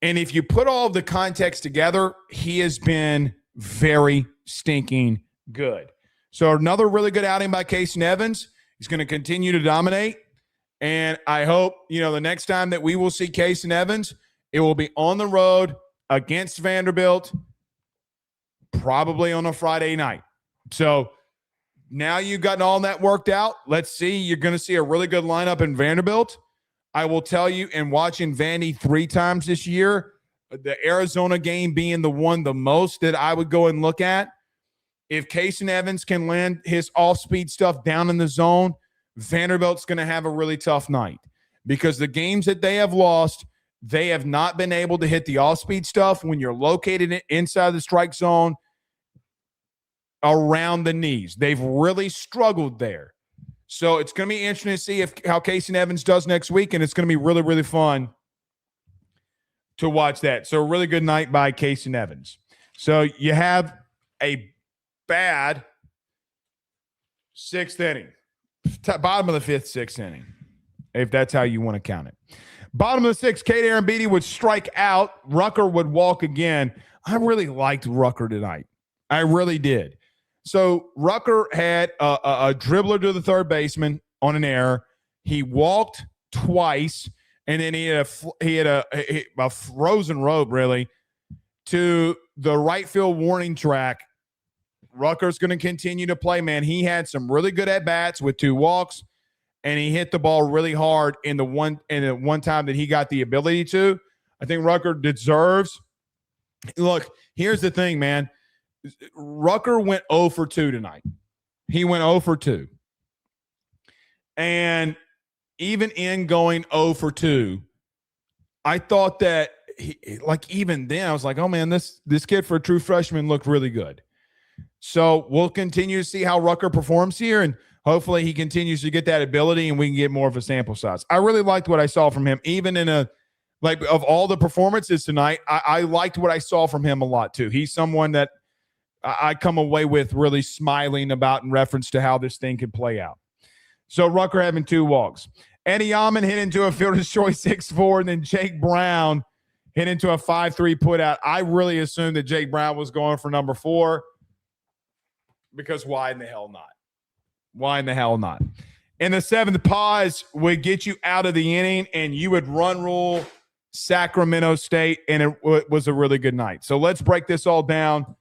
And if you put all of the context together, he has been very stinking good. So another really good outing by Kason Evans. He's going to continue to dominate. And I hope, the next time that we will see Kason Evans, it will be on the road against Vanderbilt, probably on a Friday night. So now you've gotten all that worked out. Let's see. You're going to see a really good lineup in Vanderbilt. I will tell you, in watching Vandy 3 times this year, the Arizona game being the most that I would go and look at, if Kason Evans can land his off-speed stuff down in the zone, Vanderbilt's going to have a really tough night, because the games that they have lost, they have not been able to hit the off-speed stuff when you're located inside the strike zone around the knees. They've really struggled there. So it's going to be interesting to see how Kason Evans does next week, and it's going to be really, really fun to watch that. So a really good night by Kason Evans. So you have a bad 6th inning. Bottom of the 5th, 6th inning, if that's how you want to count it. Bottom of the 6th, Kate Arambidi would strike out. Rucker would walk again. I really liked Rucker tonight. I really did. So Rucker had a dribbler to the 3rd baseman on an error. He walked twice, and then he had a frozen rope, really, to the right field warning track. Rucker's going to continue to play, man. He had some really good at-bats with 2 walks, and he hit the ball really hard in the one time that he got the ability to. I think Rucker deserves – look, here's the thing, man. Rucker went 0 for 2 tonight. He went 0 for 2. And even in going 0 for 2, I thought that, even then, I was like, oh, man, this kid for a true freshman looked really good. So we'll continue to see how Rucker performs here, and hopefully he continues to get that ability and we can get more of a sample size. I really liked what I saw from him, even in of all the performances tonight, I liked what I saw from him a lot too. He's someone that I come away with really smiling about in reference to how this thing could play out. So Rucker having 2 walks. Eddie Alman hit into a fielder's choice 6-4, and then Jake Brown hit into a 5-3 putout. I really assumed that Jake Brown was going for number 4, because why in the hell not? Why in the hell not? In the 7th, pause would get you out of the inning, and you would run rule Sacramento State, and it was a really good night. So let's break this all down,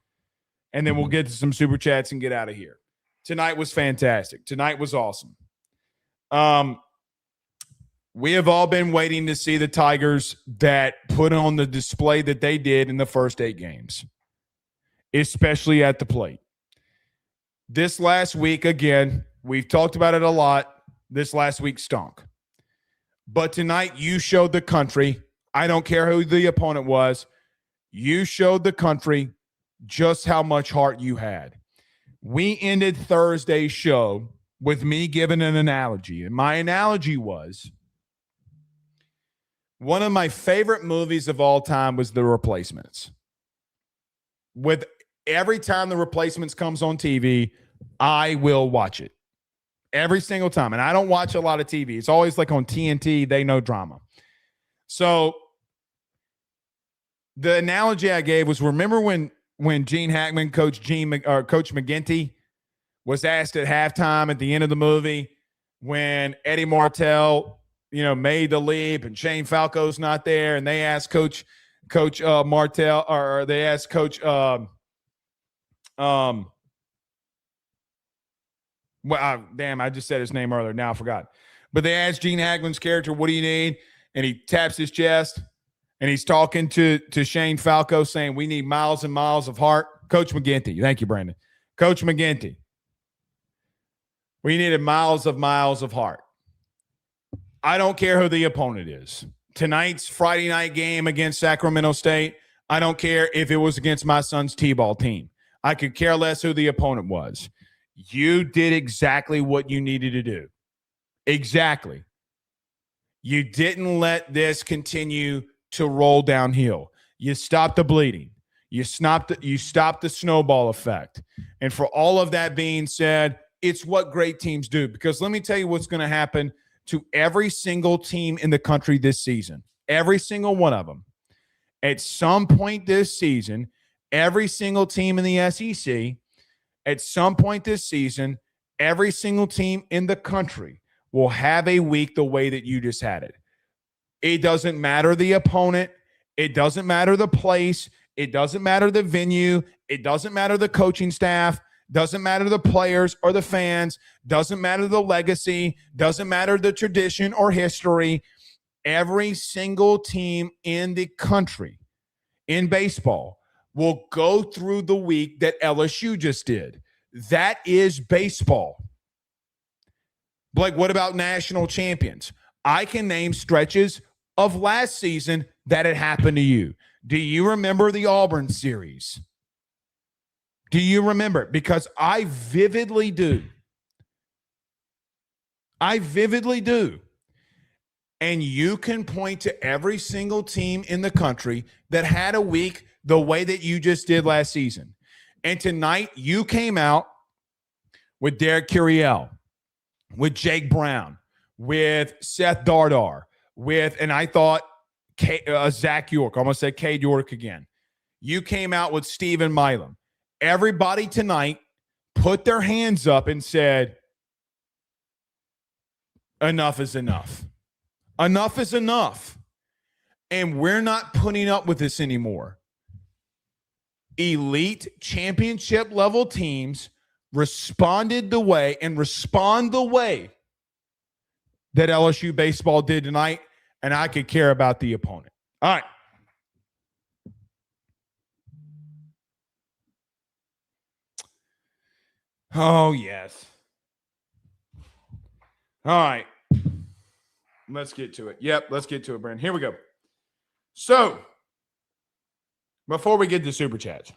and then we'll get to some super chats and get out of here. Tonight was fantastic. Tonight was awesome. We have all been waiting to see the Tigers that put on the display that they did in the first 8 games, especially at the plate. This last week, again, we've talked about it a lot. This last week stunk. But tonight you showed the country, I don't care who the opponent was, you showed the country just how much heart you had. We ended Thursday's show with me giving an analogy. And my analogy was, one of my favorite movies of all time was The Replacements. With every time The Replacements comes on TV, I will watch it. Every single time. And I don't watch a lot of TV. It's always like on TNT, they know drama. So the analogy I gave was, remember when Gene Hackman, Coach McGinty, was asked at halftime at the end of the movie, when Eddie Martell, made the leap and Shane Falco's not there, and they asked Coach Martell, or they asked Coach Well, damn, I just said his name earlier. Now I forgot. But they asked Gene Hagelman's character, what do you need? And he taps his chest, and he's talking to Shane Falco, saying, we need miles and miles of heart. Coach McGinty. Thank you, Brandon. Coach McGinty. We needed miles of heart. I don't care who the opponent is. Tonight's Friday night game against Sacramento State, I don't care if it was against my son's T-ball team. I could care less who the opponent was. You did exactly what you needed to do. Exactly. You didn't let this continue to roll downhill. You stopped the bleeding. You stopped the snowball effect. And for all of that being said, it's what great teams do. Because let me tell you what's going to happen to every single team in the country this season. Every single one of them. At some point this season, every single team in the SEC, at some point this season, every single team in the country will have a week the way that you just had it. It doesn't matter the opponent. It doesn't matter the place. It doesn't matter the venue. It doesn't matter the coaching staff. Doesn't matter the players or the fans. Doesn't matter the legacy. Doesn't matter the tradition or history. Every single team in the country in baseball will go through the week that LSU just did. That is baseball. Blake, what about national champions? I can name stretches of last season that had happened to you. Do you remember the Auburn series? Do you remember it? Because I vividly do. I vividly do. And you can point to every single team in the country that had a week the way that you just did last season. And tonight you came out with Derek Curiel, with Jake Brown, with Seth Dardar, and I thought Zach York. I almost said Cade York again. You came out with Stephen Milam. Everybody tonight put their hands up and said, enough is enough. Enough is enough. And we're not putting up with this anymore. Elite championship level teams respond the way that LSU baseball did tonight, and I could care about the opponent. All right. Oh, yes. All right. Let's get to it. Yep, let's get to it, Brandon. Here we go. So, before we get to Super Chats,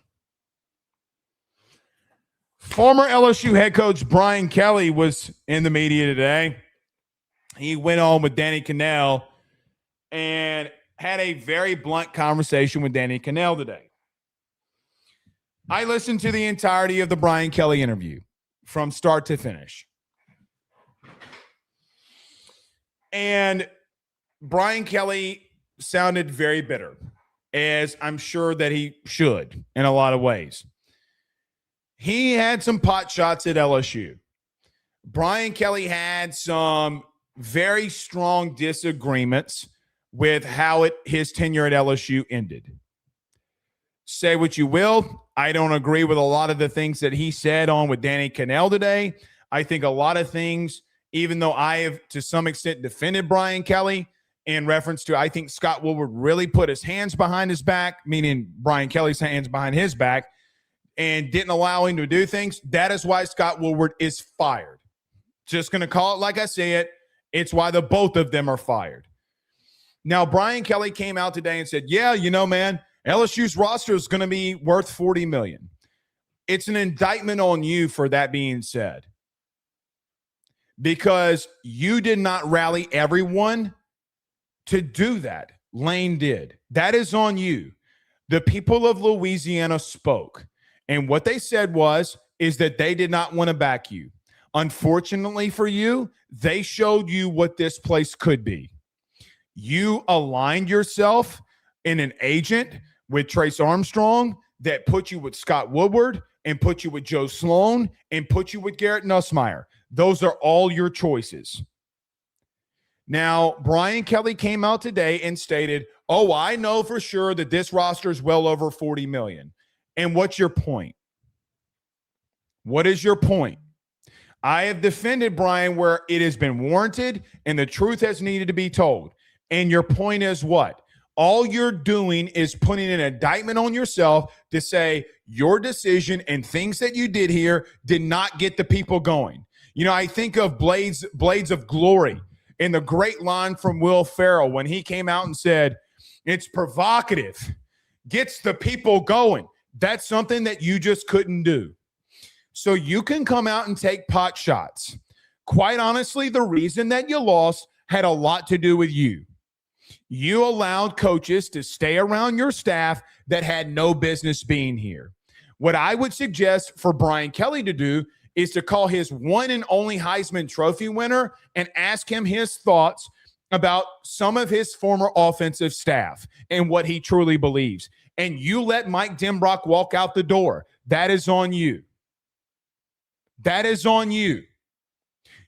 former LSU head coach Brian Kelly was in the media today. He went on with Danny Cannell and had a very blunt conversation with Danny Cannell today. I listened to the entirety of the Brian Kelly interview from start to finish. And Brian Kelly sounded very bitter, as I'm sure that he should in a lot of ways. He had some pot shots at LSU. Brian Kelly had some very strong disagreements with how his tenure at LSU ended. Say what you will, I don't agree with a lot of the things that he said on with Danny Cannell today. I think a lot of things, even though I have to some extent defended Brian Kelly in reference to, I think Scott Woodward really put his hands behind his back, meaning Brian Kelly's hands behind his back, and didn't allow him to do things. That is why Scott Woodward is fired. Just going to call it like I say it. It's why the both of them are fired. Now, Brian Kelly came out today and said, yeah, you know, man, LSU's roster is going to be worth $40 million. It's an indictment on you for that being said, because you did not rally everyone to do that. Lane did. That is on you. The people of Louisiana spoke, and what they said is that they did not want to back you. Unfortunately for you, they showed you what this place could be. You aligned yourself in an agent with Trace Armstrong that put you with Scott Woodward and put you with Joe Sloan and put you with Garrett Nussmeier. Those are all your choices. Now, Brian Kelly came out today and stated, oh, I know for sure that this roster is well over $40 million. And what's your point? What is your point? I have defended Brian where it has been warranted and the truth has needed to be told. And your point is what? All you're doing is putting an indictment on yourself to say your decision and things that you did here did not get the people going. You know, I think of Blades of Glory and the great line from Will Ferrell when he came out and said, it's provocative, gets the people going. That's something that you just couldn't do. So you can come out and take pot shots. Quite honestly, the reason that you lost had a lot to do with you. You allowed coaches to stay around your staff that had no business being here. What I would suggest for Brian Kelly to do is to call his one and only Heisman Trophy winner and ask him his thoughts about some of his former offensive staff and what he truly believes. And you let Mike Denbrock walk out the door. That is on you. That is on you.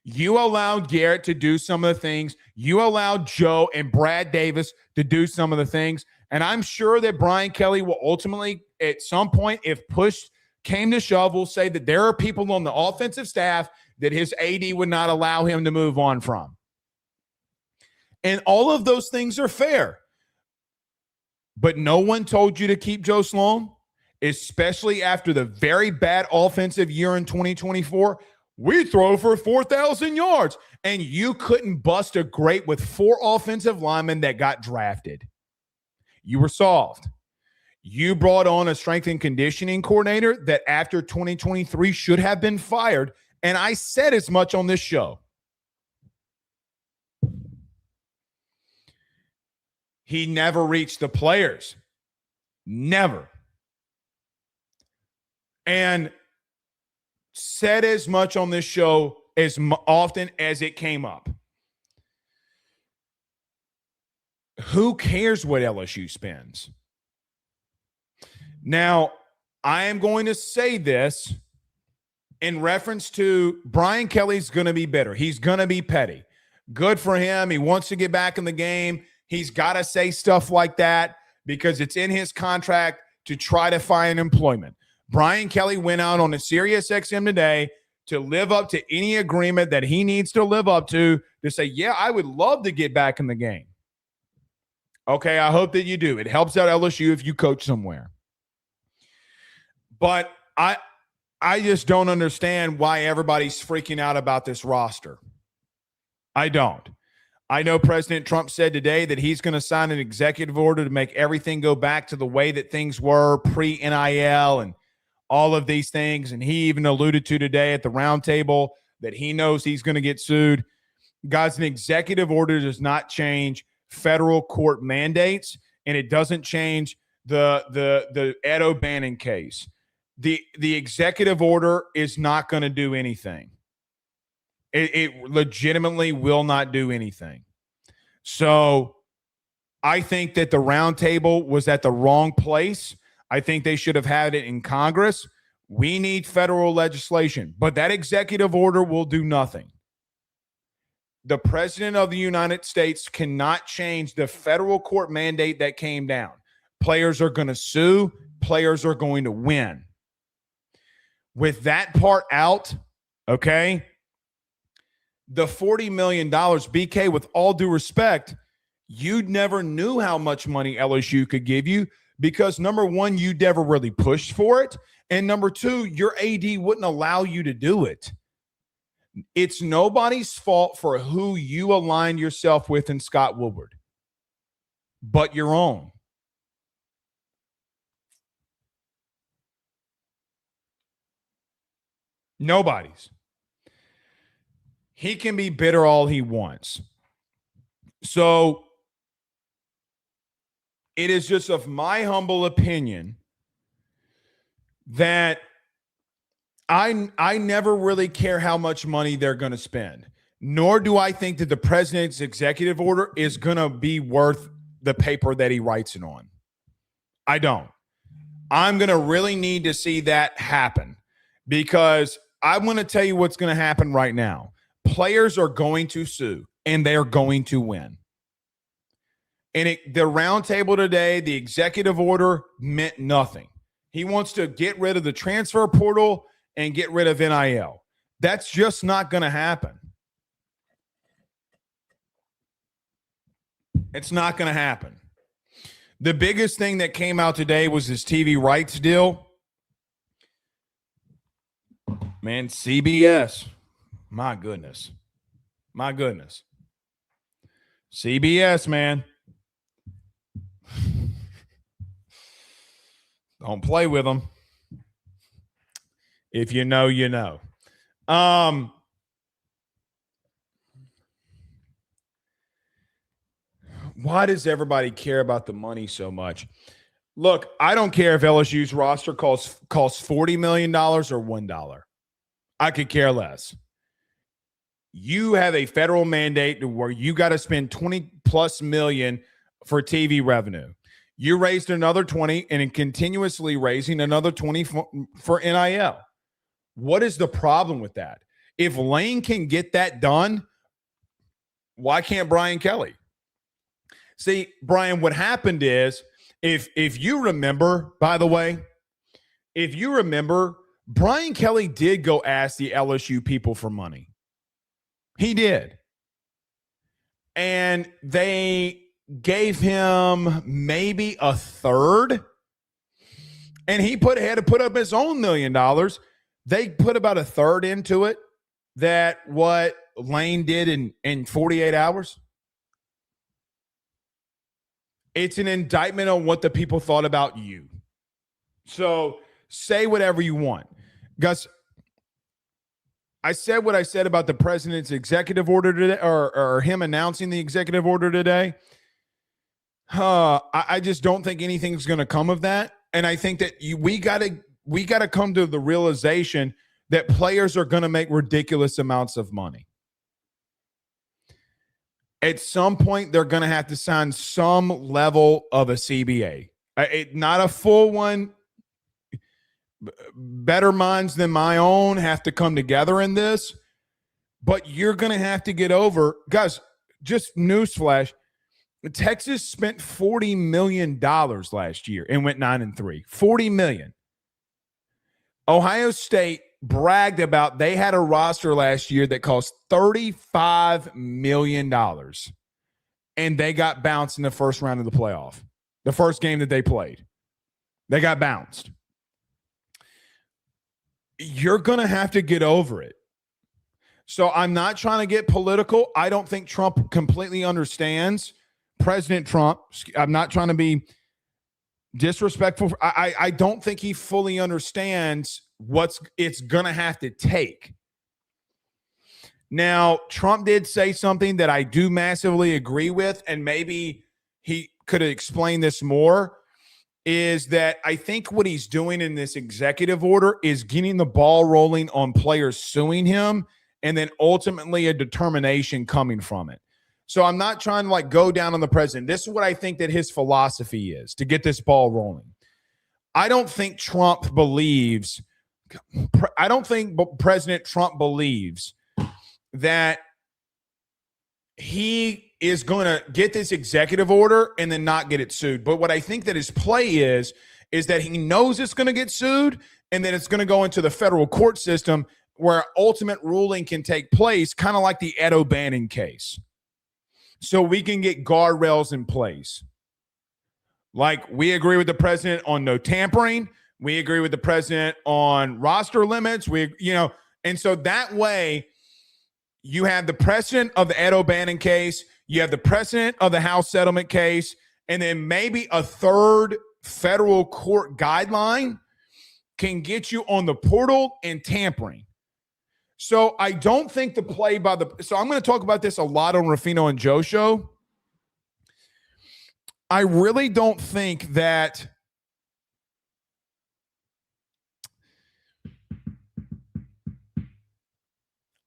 You allowed Garrett to do some of the things. You allowed Joe and Brad Davis to do some of the things. And I'm sure that Brian Kelly will ultimately, at some point, if push came to shove, will say that there are people on the offensive staff that his AD would not allow him to move on from. And all of those things are fair. But no one told you to keep Joe Sloan, especially after the very bad offensive year in 2024. We throw for 4,000 yards, and you couldn't bust a grape with 4 offensive linemen that got drafted. You were solved. You brought on a strength and conditioning coordinator that after 2023 should have been fired, and I said as much on this show. He never reached the players. Never. And said as much on this show as often as it came up. Who cares what LSU spends? Now, I am going to say this in reference to Brian Kelly's going to be bitter. He's going to be petty. Good for him. He wants to get back in the game. He's got to say stuff like that because it's in his contract to try to find employment. Brian Kelly went out on a Sirius XM today to live up to any agreement that he needs to live up to say, yeah, I would love to get back in the game. Okay, I hope that you do. It helps out LSU if you coach somewhere. But I just don't understand why everybody's freaking out about this roster. I don't. I know President Trump said today that he's going to sign an executive order to make everything go back to the way that things were pre-NIL and all of these things. And he even alluded to today at the roundtable that he knows he's going to get sued. Guys, an executive order does not change federal court mandates, and it doesn't change the Ed O'Bannon case. The executive order is not going to do anything. It legitimately will not do anything. So I think that the roundtable was at the wrong place. I think they should have had it in Congress. We need federal legislation, but that executive order will do nothing. The president of the United States cannot change the federal court mandate that came down. Players are going to sue. Players are going to win. With that part out, okay, the $40 million, BK, with all due respect, you never knew how much money LSU could give you because, number one, you never really pushed for it. And number two, your AD wouldn't allow you to do it. It's nobody's fault for who you aligned yourself with in Scott Woodward, but your own. Nobody's. He can be bitter all he wants. So it is just of my humble opinion that I never really care how much money they're going to spend, nor do I think that the president's executive order is going to be worth the paper that he writes it on. I don't. I'm going to really need to see that happen because I'm going to tell you what's going to happen right now. Players are going to sue, and they're going to win. And the roundtable today, the executive order meant nothing. He wants to get rid of the transfer portal and get rid of NIL. That's just not going to happen. It's not going to happen. The biggest thing that came out today was this TV rights deal. Man, CBS. My goodness. CBS, man. Don't play with them. If you know, you know. Why does everybody care about the money so much? Look, I don't care if LSU's roster costs $40 million or $1. I could care less. You have a federal mandate where you got to spend 20 plus million for TV revenue. You raised another 20 and continuously raising another 20 for NIL. What is the problem with that? If Lane can get that done, why can't Brian Kelly? See, Brian, what happened is, if you remember, by the way, Brian Kelly did go ask the LSU people for money. He did. And they gave him maybe a third. And he had to put up his own $1 million. They put about a third into it. That what Lane did in 48 hours. It's an indictment on what the people thought about you. So say whatever you want. Gus, I said what I said about the president's executive order today, or him announcing the executive order today. I just don't think anything's going to come of that. And I think that we got to come to the realization that players are going to make ridiculous amounts of money. At some point, they're going to have to sign some level of a CBA. Not a full one. Better minds than my own have to come together in this. But you're going to have to get over. Guys, just newsflash. Texas spent $40 million last year and went 9-3. $40 million. Ohio State bragged about they had a roster last year that cost $35 million. And they got bounced in the first round of the playoff. The first game that they played. They got bounced. You're going to have to get over it. So I'm not trying to get political. I don't think Trump completely understands. President Trump, I'm not trying to be disrespectful. I don't think he fully understands it's going to have to take. Now, Trump did say something that I do massively agree with, and maybe he could have explained this more, is that I think what he's doing in this executive order is getting the ball rolling on players suing him and then ultimately a determination coming from it. So I'm not trying to go down on the president. This is what I think that his philosophy is to get this ball rolling. I don't think President Trump believes that he is going to get this executive order and then not get it sued. But what I think that his play is that he knows it's going to get sued and then it's going to go into the federal court system where ultimate ruling can take place, kind of like the Ed O'Bannon case. So we can get guardrails in place. Like, we agree with the president on no tampering. We agree with the president on roster limits. And so that way you have the precedent of the Ed O'Bannon case. You have the precedent of the House settlement case. And then maybe a third federal court guideline can get you on the portal and tampering. So I don't think the play so I'm going to talk about this a lot on Ruffino and Joe show. I really don't think that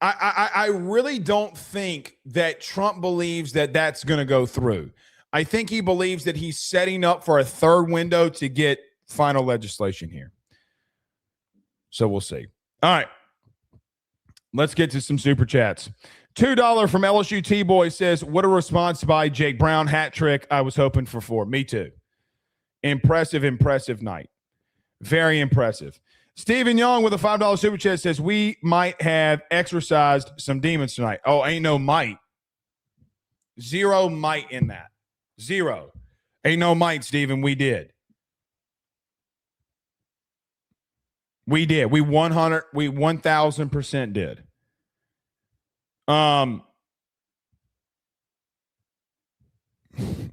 I really don't think that Trump believes that that's going to go through. I think he believes that he's setting up for a third window to get final legislation here. So we'll see. All right. Let's get to some super chats. $2 from LSU T-Boy says, what a response by Jake Brown. Hat trick. I was hoping for 4. Me too. Impressive night. Very impressive. Stephen Young with a $5 super chat says, we might have exercised some demons tonight. Oh, ain't no might. Zero might in that. Zero. Ain't no might, Stephen. We did. We 1000% did.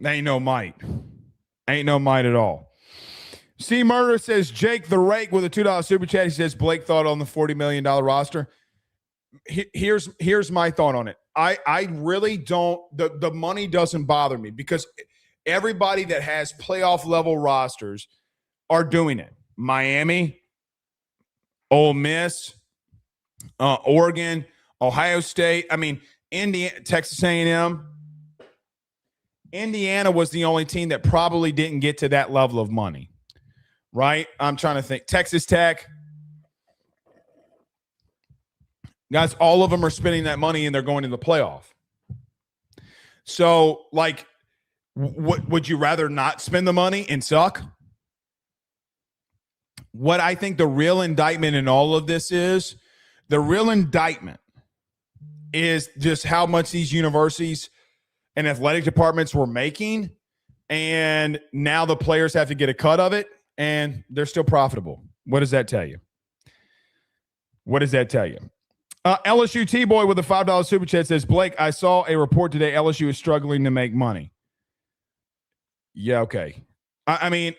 Ain't no might. Ain't no might at all. C Murder says, Jake the Rake with a $2 super chat. He says, Blake thought on the $40 million roster. Here's my thought on it. I really don't, the money doesn't bother me because everybody that has playoff level rosters are doing it. Miami, Ole Miss, Oregon, Ohio State. I mean, Indiana, Texas A&M. Indiana was the only team that probably didn't get to that level of money, right? I'm trying to think. Texas Tech. Guys, all of them are spending that money and they're going to the playoff. So, like, would you rather not spend the money and suck? What I think the real indictment in all of this is, the real indictment is just how much these universities and athletic departments were making, and now the players have to get a cut of it, and they're still profitable. What does that tell you? What does that tell you? LSU T-Boy with a $5 super chat says, Blake, I saw a report today LSU is struggling to make money. Yeah, okay. I mean,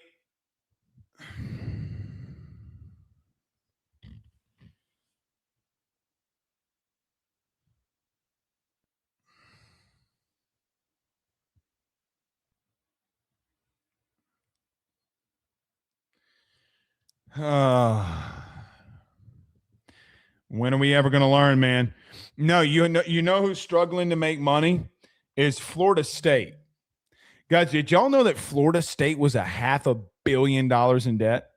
when are we ever going to learn, man? No, you know who's struggling to make money is Florida State. Guys, did y'all know that Florida State was $500 million in debt?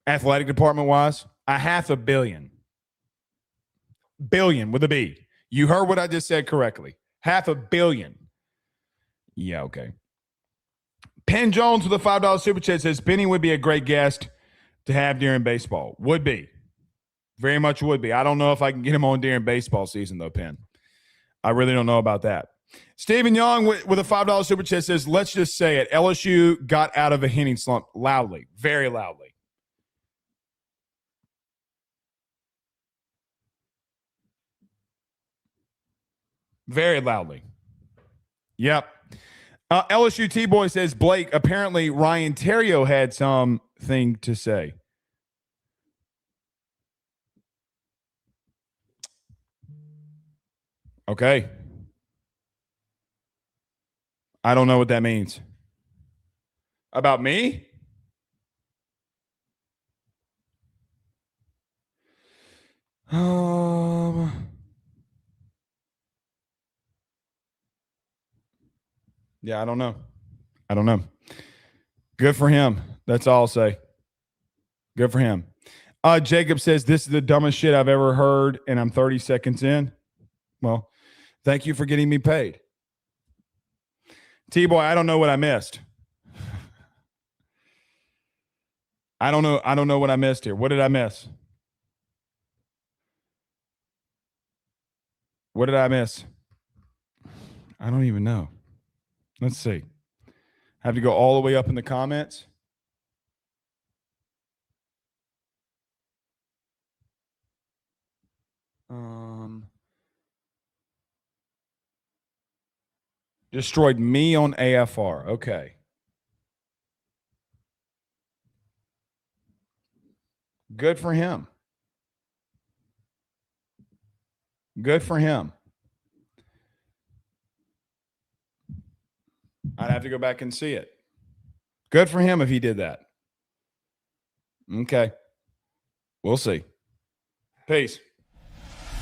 Athletic department wise, $500 million. Billion with a B. You heard what I just said correctly. $500 million. Yeah, okay. Penn Jones with a $5 super chat says Benny would be a great guest to have during baseball. Would be. Very much would be. I don't know if I can get him on during baseball season, though, Penn. I really don't know about that. Stephen Young with a $5 super chat says, let's just say it. LSU got out of a hitting slump loudly, very loudly. Very loudly. Yep. LSU T-Boy says, Blake, apparently Ryan Terrio had something to say. Okay. I don't know what that means. About me? Yeah, I don't know. Good for him. That's all I'll say. Good for him. Jacob says, this is the dumbest shit I've ever heard, and I'm 30 seconds in. Well, thank you for getting me paid. T-Boy, I don't know what I missed. I don't know what I missed here. What did I miss? What did I miss? I don't even know. Let's see. Have to go all the way up in the comments. Destroyed me on AFR. Okay. Good for him. Good for him. I'd have to go back and see it. Good for him if he did that. Okay. We'll see. Peace.